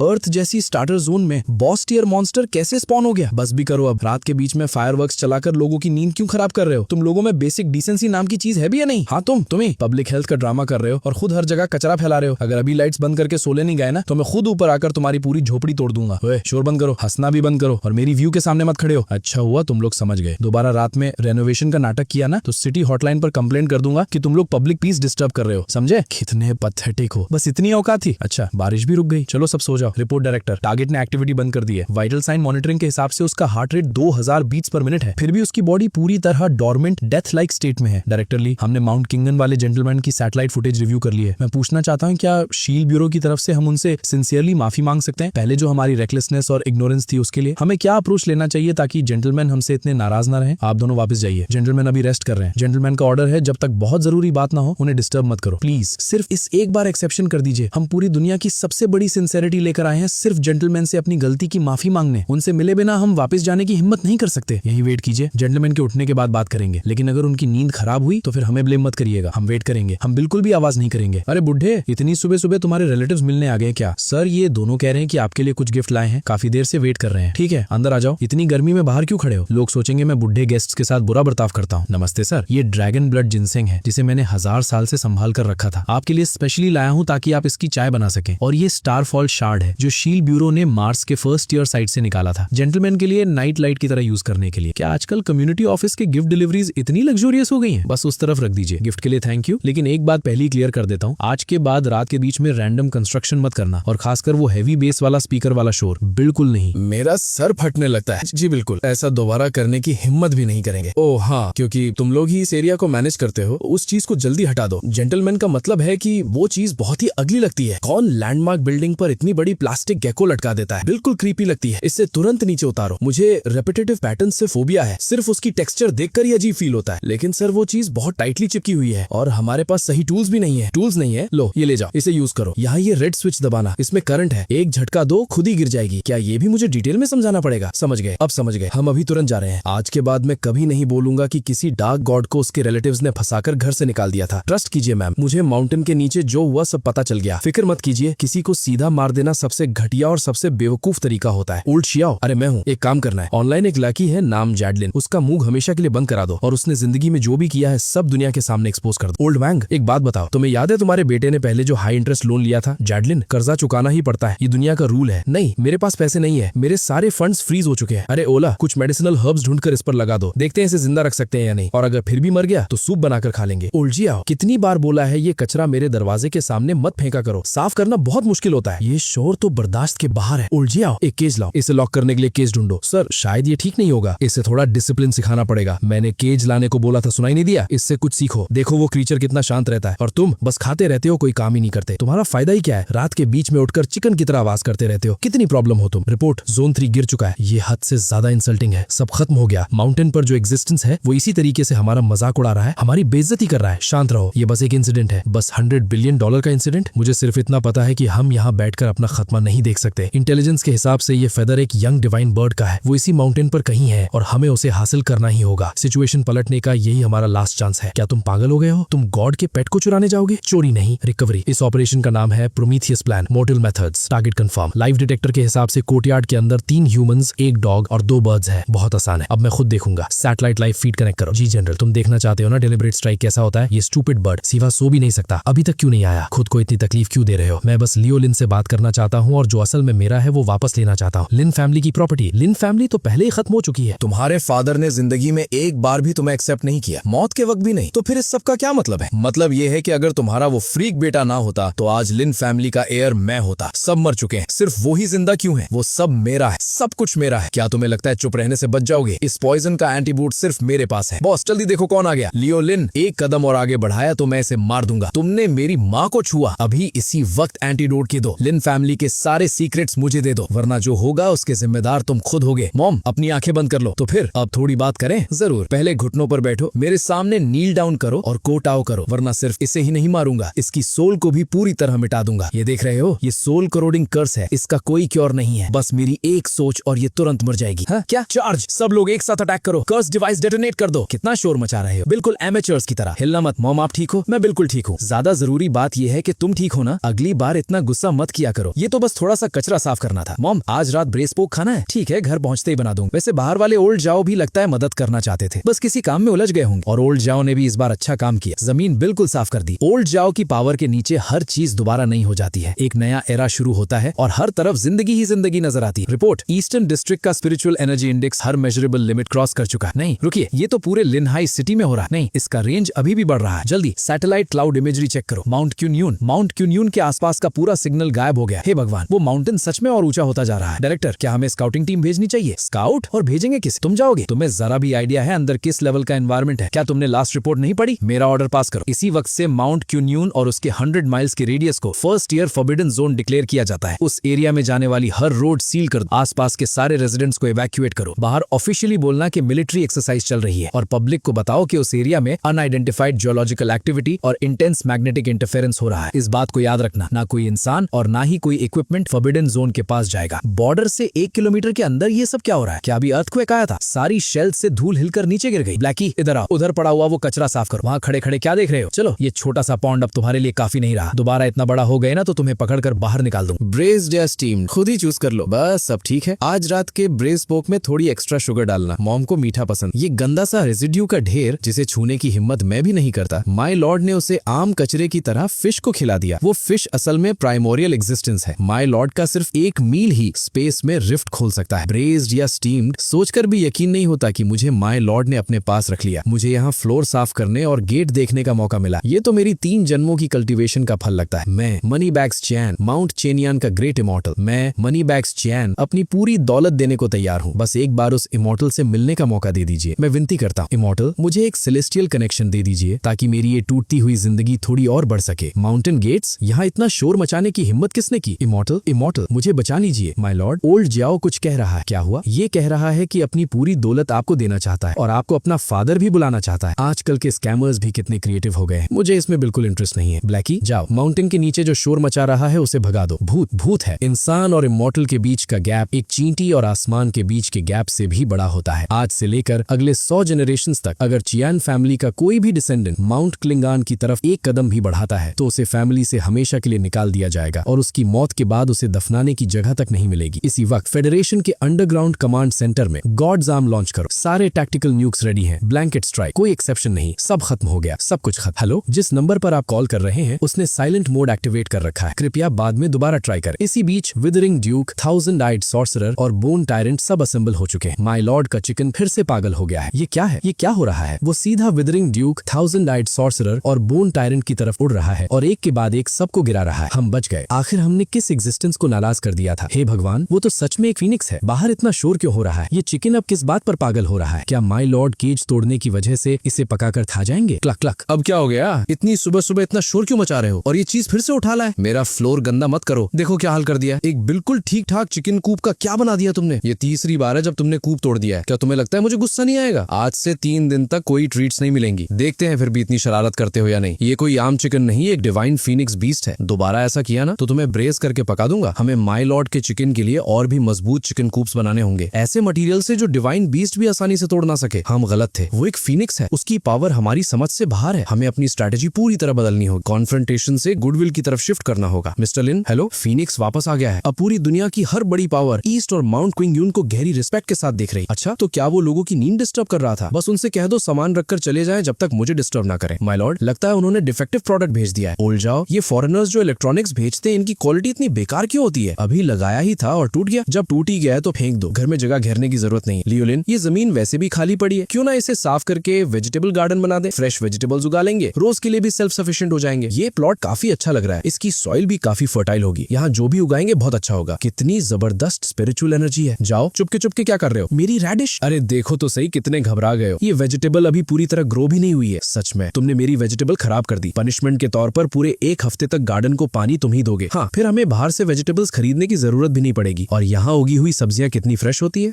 अर्थ जैसी स्टार्टर जोन में बॉस टियर मॉन्स्टर कैसे स्पॉन हो गया? बस भी करो अब, रात के बीच में फायरवर्क्स चलाकर लोगों की नींद क्यों खराब कर रहे हो? तुम लोगों में बेसिक डिसेंसी नाम की चीज है भी या नहीं? हाँ तुम्हें पब्लिक हेल्थ का ड्रामा कर रहे हो और खुद हर जगह कचरा फैला रहे हो। अगर अभी लाइट्स बंद करके सोले नहीं गए ना तो मैं खुद ऊपर आकर तुम्हारी पूरी झोपड़ी तोड़ दूंगा। ओए शोर बंद करो, हंसना भी बंद करो और मेरी व्यू के सामने मत खड़े हो। अच्छा हुआ तुम लोग समझ गए। दोबारा रात में रेनोवेशन का नाटक किया ना तो सिटी हॉटलाइन पर कंप्लेंट कर दूंगा कि तुम लोग पब्लिक पीस डिस्टर्ब कर रहे हो, समझे? कितने पैथेटिक हो। बस इतनी औकात थी। अच्छा बारिश भी रुक गई, चलो सब सो जाओ। रिपोर्ट डायरेक्टर, टारगेट ने एक्टिविटी बंद कर दी है। वाइटल साइन मॉनिटरिंग के हिसाब से उसका heart rate 2000 beats per minute है, फिर भी उसकी बॉडी पूरी तरह डॉर्मेंट डेथ लाइक स्टेट में है। डायरेक्टर ली, हमने माउंट किंगन वाले जेंटलमैन की सैटेलाइट फुटेज रिव्यू कर ली है। मैं पूछना चाहता हूँ क्या शील्ड ब्यूरो की तरफ से हम उनसे सिंसियरली माफी मांग सकते हैं पहले जो हमारी रेकलेसनेस और इग्नोरेंस थी उसके लिए? हमें क्या अप्रोच लेना चाहिए ताकि जेंटलमैन हमसे इतने नाराज ना रहे? आप दोनों वापस जाइए, जेंटलमैन अभी रेस्ट कर रहे हैं। जेंटलमैन का ऑर्डर है जब तक बहुत जरूरी बात ना हो उन्हें डिस्टर्ब मत करो प्लीज। सिर्फ इस एक बार एक्सेप्शन कर दीजिए। हम पूरी दुनिया की सबसे बड़ी सिंसेरिटी लेकर आए हैं सिर्फ जेंटलमैन से अपनी गलती की माफी मांगने। उनसे मिले बिना हम वापस जाने की हिम्मत नहीं कर सकते। यही वेट कीजिए, जेंटलमैन के उठने के बाद बात करेंगे। लेकिन अगर उनकी नींद खराब हुई तो फिर हमें ब्लेम मत करिएगा, हम वेट करेंगे, हम बिल्कुल भी आवाज नहीं करेंगे। अरे बुढ़े, इतनी सुबह सुबह तुम्हारे रिलेटिव्स मिलने आ गए क्या? सर ये दोनों कह रहे हैं कि आपके लिए कुछ गिफ्ट लाए हैं, काफी देर से वेट कर रहे हैं। ठीक है अंदर आ जाओ, इतनी गर्मी में बाहर क्यों खड़े हो? लोग सोचेंगे मैं बुढ़े गेस्ट्स के साथ बुरा बर्ताव करता हूँ। नमस्ते सर, ये ड्रैगन ब्लड जिनसेंग है जिसे मैंने 1000 साल से संभाल कर रखा था, आपके लिए स्पेशली लाया हूँ ताकि आप इसकी चाय बना सकें। और ये स्टारफॉल शार्ड है जो शील्ड ब्यूरो ने मार्स के फर्स्ट ईयर साइट से निकाला था, जेंटलमैन के लिए नाइट लाइट की तरह यूज करने के लिए। क्या आजकल कम्युनिटी ऑफिस के गिफ्ट डिलीवरीज इतनी लग्जूरियस हो गई हैं? बस उस तरफ रख दीजिए। गिफ्ट के लिए थैंक यू, लेकिन एक बात पहले क्लियर कर देता हूँ, आज के बाद रात के बीच में रैंडम कंस्ट्रक्शन मत करना और खासकर वो हैवी बेस वाला स्पीकर वाला शोर बिल्कुल नहीं। मेरा सर फटने लगता है। जी बिल्कुल, ऐसा दोबारा करने की हिम्मत भी नहीं करेंगे। ओह हाँ, क्योंकि तुम लोग ही इस एरिया को मैनेज करते हो, उस चीज को जल्दी हटा दो। जेंटलमैन का मतलब है कि वो चीज बहुत ही अगली लगती है। कौन लैंडमार्क बिल्डिंग पर इतनी बड़ी प्लास्टिक गेको लटका देता है? बिल्कुल क्रीपी लगती है, इससे तुरंत नीचे उतारो। मुझे रेपिटेटिव पैटर्न से फोबिया है। सिर्फ उसकी टेक्सचर देखकर ही अजीब फील होता है। लेकिन सर वो चीज बहुत टाइटली चिपकी हुई है और हमारे पास सही टूल्स भी नहीं है। टूल्स नहीं है, लो ये ले जाओ, इसे यूज करो। यहाँ ये रेड स्विच दबाना, इसमें करंट है, एक झटका दो खुद ही गिर जाएगी। क्या ये भी मुझे डिटेल में समझाना पड़ेगा? समझ गए, अब समझ गए। हम अभी तुरंत जा रहे हैं। आज के बाद मैं कभी नहीं बोलूंगा कि किसी डार्क गॉड को उसके रिलेटिव्स ने फंसाकर घर से निकाल दिया था। ट्रस्ट कीजिए मैम, मुझे माउंटेन के नीचे जो हुआ सब पता चल गया। फिक्र मत कीजिए, किसी को सीधा मार देना सबसे घटिया और सबसे बेवकूफ तरीका होता है। ओल्ड शियाओ, अरे मैं हूँ, एक काम करना है। ऑनलाइन एक लड़की है नाम जैडलिन, उसका मुंह हमेशा के लिए बंद करा दो और उसने जिंदगी में जो भी किया है सब दुनिया के सामने एक्सपोज कर दो। ओल्ड वैंग, एक बात बताओ, तुम्हें याद है तुम्हारे बेटे ने पहले जो हाई इंटरेस्ट लोन लिया था? जैडलिन, कर्जा चुकाना ही पड़ता है, ये दुनिया का रूल है। नहीं, मेरे पास पैसे नहीं है, मेरे सारे फंड्स फ्रीज हो चुके हैं। अरे ओला, कुछ मेडिसिनल हर्ब्स ढूंढकर इस पर लगा दो, देखते हैं इसे जिंदा रख सकते हैं या नहीं, और अगर फिर भी मर गया तो सूप बनाकर खा लेंगे। ओल्ड जी आओ, कितनी बार बोला है ये कचरा मेरे दरवाजे के सामने मत फेंका करो, साफ करना बहुत मुश्किल होता है। ये शोर तो बर्दाश्त के बाहर है। ओल्ड जी आओ, एक केज लाओ, इसे लॉक करने के लिए केज ढूंढो। सर शायद ये ठीक नहीं होगा, इसे थोड़ा डिसिप्लिन सिखाना पड़ेगा। मैंने केज लाने को बोला था, सुनाई नहीं दिया? इससे कुछ सीखो। देखो वो क्रीचर कितना शांत रहता है और तुम बस खाते रहते हो, कोई काम ही नहीं करते। तुम्हारा फायदा ही क्या है? रात के बीच में उठकर चिकन की तरह आवाज करते रहते हो। कितनी प्रॉब्लम हो तुम? रिपोर्ट, जोन 3 गिर चुका है। ये हद से ज्यादा इंसल्टिंग है, सब खत्म हो गया। माउंटेन पर जो एग्जिस्टेंस है वो इसी तरीके से हमारा मजाक उड़ा रहा है, हमारी बेइज्जती कर रहा है। शांत रहो, ये बस एक इंसिडेंट है, बस $100 बिलियन का इंसिडेंट। मुझे सिर्फ इतना पता है कि हम यहाँ बैठकर अपना खत्मा नहीं देख सकते। इंटेलिजेंस के हिसाब से ये फेदर एक यंग डिवाइन बर्ड का है, वो इसी माउंटेन पर कहीं है और हमें उसे हासिल करना ही होगा। सिचुएशन पलटने का यही हमारा लास्ट चांस है। क्या तुम पागल हो गए हो? तुम गॉड के पेट को चुराने जाओगे? चोरी नहीं, रिकवरी। इस ऑपरेशन का नाम है Prometheus plan. Mortar methods, target confirm. Live detector के हिसाब से कोर्टयार्ड के अंदर 3 ह्यूमंस, 1 डॉग और 2 बर्ड्स है। बहुत आसान है, अब मैं खुद देखूंगा। सैटेलाइट लाइव फीड कनेक्ट करो। जी जनरल, तुम देखना चाहते हो ना डेलिब्रेट स्ट्राइक कैसा होता है? ये स्टूपिड बर्ड सिवा सो भी नहीं सकता, अभी तक क्यों नहीं आया? खुद को इतनी तकलीफ क्यों दे रहे हो? मैं बस लियो लिन से बात करना चाहता हूँ और जो असल में मेरा है वो वापस लेना चाहता हूँ। लिन फैमिली की प्रॉपर्टी। लिन फैमिली तो पहले ही खत्म हो चुकी है। तुम्हारे फादर ने जिंदगी में एक बार भी तुम्हें एक्सेप्ट नहीं किया, मौत के वक्त भी नहीं। तो फिर इस सब का क्या मतलब है? मतलब ये है कि अगर तुम्हारा वो फ्रीक बेटा ना होता तो आज लिन फैमिली का एयर मैं होता। सब मर चुके हैं, सिर्फ वो ही जिंदा क्यों है? वो सब मेरा है, सब कुछ मेरा है। क्या तुम्हें लगता है चुप रहने से बच जाओगे? इस पॉइजन का एंटीबूट सिर्फ मेरे पास है। बॉस जल्दी देखो कौन आ गया। लियो लिन, एक कदम और आगे बढ़ाया तो मैं इसे मार दूंगा। तुमने मेरी माँ को छुआ, अभी इसी वक्त एंटीडोट के दो। लिन फैमिली के सारे सीक्रेट्स मुझे दे दो, वरना जो होगा उसके जिम्मेदार तुम खुद होगे। मॉम, अपनी आंखें बंद कर लो। तो फिर अब थोड़ी बात करें? जरूर। पहले घुटनों पर बैठो, मेरे सामने नील डाउन करो और कोट आउट करो, वरना सिर्फ इसे ही नहीं मारूंगा, इसकी सोल को भी पूरी तरह मिटा दूंगा। ये देख रहे हो, ये सोल करोडिंग कर्स है, इसका कोई क्योर नहीं है, बस मेरी एक सोच और ये तुरंत मर जाएगी। हाँ क्या? चार्ज, सब लोग एक साथ अटैक करो, कर्स डिवाइस डेटोनेट कर दो। कितना शोर मचा रहे हो, बिल्कुल एमेचर्स की तरह। हिलना मत। मॉम आप ठीक हो? मैं बिल्कुल ठीक हूँ। ज्यादा जरूरी बात यह है कि तुम ठीक हो ना? अगली बार इतना गुस्सा मत किया करो, ये तो बस थोड़ा सा कचरा साफ करना था। मॉम, आज रात ब्रेस पोक खाना है? ठीक है, घर पहुंचते ही बना दूंगा। वैसे बाहर वाले ओल्ड जाओ भी लगता है मदद करना चाहते थे, बस किसी काम में उलझ गए होंगे। और ओल्ड जाओ ने भी इस बार अच्छा काम किया, जमीन बिल्कुल साफ कर दी। ओल्ड जाओ की पावर के नीचे हर चीज दोबारा नहीं हो जाती है, एक नया एरा शुरू होता है और हर तरफ जिंदगी ही जिंदगी नजर आती है। रिपोर्ट, ईस्टर्न डिस्ट्रिक्ट का स्पिरिचुअल एनर्जी इंडेक्स हर मेजरेबल लिमिट क्रॉस कर चुका है। नहीं रुकिए, ये तो पूरे लिनहाई सिटी में हो रहा है। नहीं, इसका रेंज अभी भी बढ़ रहा है। जल्दी सैटेलाइट क्लाउड इमेजरी चेक करो। माउंट क्यून्यून के आसपास का पूरा सिग्नल गायब हो गया। हे भगवान, वो माउंटेन सच में और ऊंचा होता जा रहा है। डायरेक्टर, क्या हमें स्काउटिंग टीम भेजनी चाहिए? स्काउट? और भेजेंगे किसे? तुम जाओगे? तुम्हें जरा भी आइडिया है अंदर किस लेवल का एनवायरमेंट है? क्या तुमने लास्ट रिपोर्ट नहीं पढ़ी? मेरा ऑर्डर पास करो। इसी वक्त से माउंट क्यून्यून और उसके 100 माइल्स के रेडियस को first year forbidden zone declare किया जाता है। उस एरिया में जाने वाली हर रोड सील कर दो। आसपास के सारे रेजिडेंट्स को इवैक्यूएट करो। बाहर ऑफिशियली बोलना कि मिलिट्री एक्सरसाइज चल रही है और पब्लिक को बताओ कि उस एरिया में अनआइडेंटिफाइड जियोलॉजिकल एक्टिविटी और इंटेंस मैग्नेटिक इंटरफेरेंस हो रहा है। इस बात को याद रखना, ना कोई इंसान और ना ही कोई इक्विपमेंट फॉरबिडन जोन के पास जाएगा। बॉर्डर से 1 किलोमीटर के अंदर ये सब क्या हो रहा है? क्या अभी अर्थक्वेक आया था? सारी शेल्फ से धूल हिलकर नीचे गिर गई। ब्लैकी इधर आओ, उधर पड़ा हुआ वो कचरा साफ करो। वहाँ खड़े खड़े क्या देख रहे हो? चलो, ये छोटा सा पॉन्ड अब तुम्हारे लिए काफी नहीं रहा। दोबारा इतना बड़ा हो गए ना तो तुम्हें पकड़कर बाहर निकाल दूं। ब्रेस्ड या स्टीम्ड खुद ही चूज कर लो, बस सब ठीक है। आज रात के ब्रेस पोक में थोड़ी एक्स्ट्रा शुगर डालना, मॉम को मीठा पसंद। ये गंदा सा रेजिड्यू का ढेर जिसे छूने की हिम्मत मैं भी नहीं करता। माय लॉर्ड ने उसे आम कचरे की तरह फिश को खिला दिया। वो फिश असल में प्राइमोरियल एग्जिस्टेंस है। माय लॉर्ड का सिर्फ 1 मील ही स्पेस में रिफ्ट खोल सकता है। ब्रेस्ड या स्टीम्ड सोचकर भी यकीन नहीं होता कि मुझे माय लॉर्ड ने अपने पास रख लिया। मुझे यहाँ फ्लोर साफ करने और गेट देखने का मौका मिला। ये तो मेरी 3 जन्मों की कल्टीवेशन का फल लगता है। मैं मनी बैग्स चैन, माउंट चेनियान का ग्रेट इमॉर्टल, मैं मनी बैग्स चैन अपनी पूरी दौलत देने को तैयार हूँ। बस एक बार उस इमॉर्टल से मिलने का मौका दे दीजिए। मैं विनती करता हूँ, इमॉर्टल मुझे एक सेलेस्टियल कनेक्शन दे दीजिए ताकि मेरी ये टूटती हुई जिंदगी थोड़ी और बढ़ सके। माउंटेन गेट्स, यहाँ इतना शोर मचाने की हिम्मत किसने की? इमॉर्टल मुझे बचा लीजिए। माय लॉर्ड, ओल्ड जाओ कुछ कह रहा है। क्या हुआ? ये कह रहा है कि अपनी पूरी दौलत आपको देना चाहता है और आपको अपना फादर भी बुलाना चाहता है। आजकल के स्कैमर्स भी कितने क्रिएटिव हो गए हैं। मुझे इसमें बिल्कुल इंटरेस्ट नहीं है। ब्लैकी, जाओ माउंटेन के नीचे जो शोर मचा रहा है उसे भगा दो। भूत है। इंसान और इमॉर्टल के बीच का गैप एक चींटी और आसमान के बीच के गैप से भी बड़ा होता है। आज से लेकर अगले 100 जनरेशंस तक अगर चियान फैमिली का कोई भी डिसेंडेंट माउंट क्लिंगान की तरफ एक कदम भी बढ़ाता है तो उसे फैमिली से हमेशा के लिए निकाल दिया जाएगा और उसकी मौत के बाद उसे दफनाने की जगह तक नहीं मिलेगी। इसी वक्त फेडरेशन के अंडरग्राउंड कमांड सेंटर में गॉड्स आर्म लॉन्च करो। सारे टैक्टिकल न्यूक्स रेडी हैं। ब्लैंकेट स्ट्राइक, कोई एक्सेप्शन नहीं। सब खत्म हो गया, सब कुछ खत्म। हेलो, जिस नंबर पर आप कॉल कर रहे हैं उसने साइलेंट मोड एक्टिवेट कर रखा है। कृपया बाद में दोबारा ट्राई करें। इसी बीच विदरिंग ड्यूक, 1000-eyed सॉर्सरर और बोन टायरेंट सब असेंबल हो चुके हैं। माय लॉर्ड का चिकन फिर से पागल हो गया है। ये क्या है? ये क्या हो रहा है? वो सीधा विदरिंग ड्यूक, 1000-eyed सॉर्सरर और बोन टायरेंट की तरफ उड़ रहा है और एक के बाद एक सबको गिरा रहा है। हम बच गए। आखिर हमने किस एग्जिस्टेंस को नाराज कर दिया था? हे भगवान, वो तो सच में एक फीनिक्स है। बाहर इतना शोर क्यों हो रहा है? ये चिकन अब किस बात पर पागल हो रहा है? क्या माय लॉर्ड केज तोड़ने की वजह से इसे पकाकर खा जाएंगे? Clock clock. अब क्या हो गया? इतनी सुबह सुबह इतना शोर क्यों मचा रहे हो? और ये चीज फिर से उठा लाए। मेरा फ्लोर गंदा मत करो। देखो क्या हाल कर दिया। एक बिल्कुल ठीक ठाक चिकन कूप का क्या बना दिया तुमने। ये तीसरी बार है जब तुमने कूप तोड़ दिया है। क्या तुम्हें लगता है मुझे गुस्सा नहीं आएगा? आज से 3 दिन तक कोई ट्रीट्स नहीं मिलेंगी। देखते हैं फिर भी इतनी शरारत करते हो या नहीं। ये कोई आम चिकन नहीं, एक डिवाइन फीनिक्स बीस्ट है। दोबारा ऐसा किया ना तो तुम्हें ब्रेस करके पका दूंगा। हमें माय लॉर्ड के चिकन के लिए और भी मजबूत चिकन कूप्स बनाने होंगे, ऐसे मटेरियल से जो डिवाइन बीस्ट भी आसानी से तोड़ ना सके। हम गलत थे। वो एक फीनिक्स है, उसकी पावर हमारी समझ से बाहर है। हमें अपनी स्ट्रेटेजी पूरी तरह बदलनी होगी। कॉन्फ्रंटेशन से गुडविल की तरफ शिफ्ट करना होगा। मिस्टर लिन, हेलो, फीनिक्स वापस आ गया है। अब पूरी दुनिया की हर बड़ी पावर ईस्ट और माउंट क्विंग यून को गहरी रिस्पेक्ट के साथ देख रही। अच्छा, तो क्या वो लोगों की नींद डिस्टर्ब कर रहा था? बस उनसे कह दो सामान रखकर चले जाएं जब तक मुझे डिस्टर्ब ना करें। माय लॉर्ड, लगता है उन्होंने डिफेक्टिव प्रोडक्ट भेज दिया है। ओल्ड जाओ। ये फॉरेनर्स जो इलेक्ट्रॉनिक्स भेजते हैं इनकी क्वालिटी इतनी बेकार क्यों होती है? अभी लगाया ही था और टूट गया। जब टूट ही गया है तो फेंक दो। घर में जगह घेरने की जरूरत नहीं। लियोलिन, ये जमीन वैसे भी खाली पड़ी है, क्यों ना इसे साफ करके वेजिटेबल गार्डन बना दे। फ्रेश वेजिटेबल्स उगा लेंगे, रोज के लिए भी सेल्फ सफिशिएंट हो जाएंगे। ये प्लॉट काफी अच्छा लग रहा है। इसकी सॉइल भी काफी फर्टाइल होगी। यहाँ जो भी उगाएंगे बहुत अच्छा होगा। कितनी जबरदस्त स्पिरिचुअल एनर्जी है। जाओ, चुपके क्या कर रहे हो? मेरी रेडिश। अरे देखो तो सही कितने घबरा गए हो। ये वेजिटेबल अभी पूरी तरह ग्रो भी नहीं हुई है। सच में तुमने मेरी वेजिटेबल खराब कर दी। पनिशमेंट के तौर पर पूरे 1 हफ्ते तक गार्डन को पानी तुम ही दोगे। हाँ, फिर हमें बाहर से वेजिटेबल्स खरीदने की जरूरत भी नहीं पड़ेगी। और यहाँ उगी हुई सब्जियां कितनी फ्रेश होती है।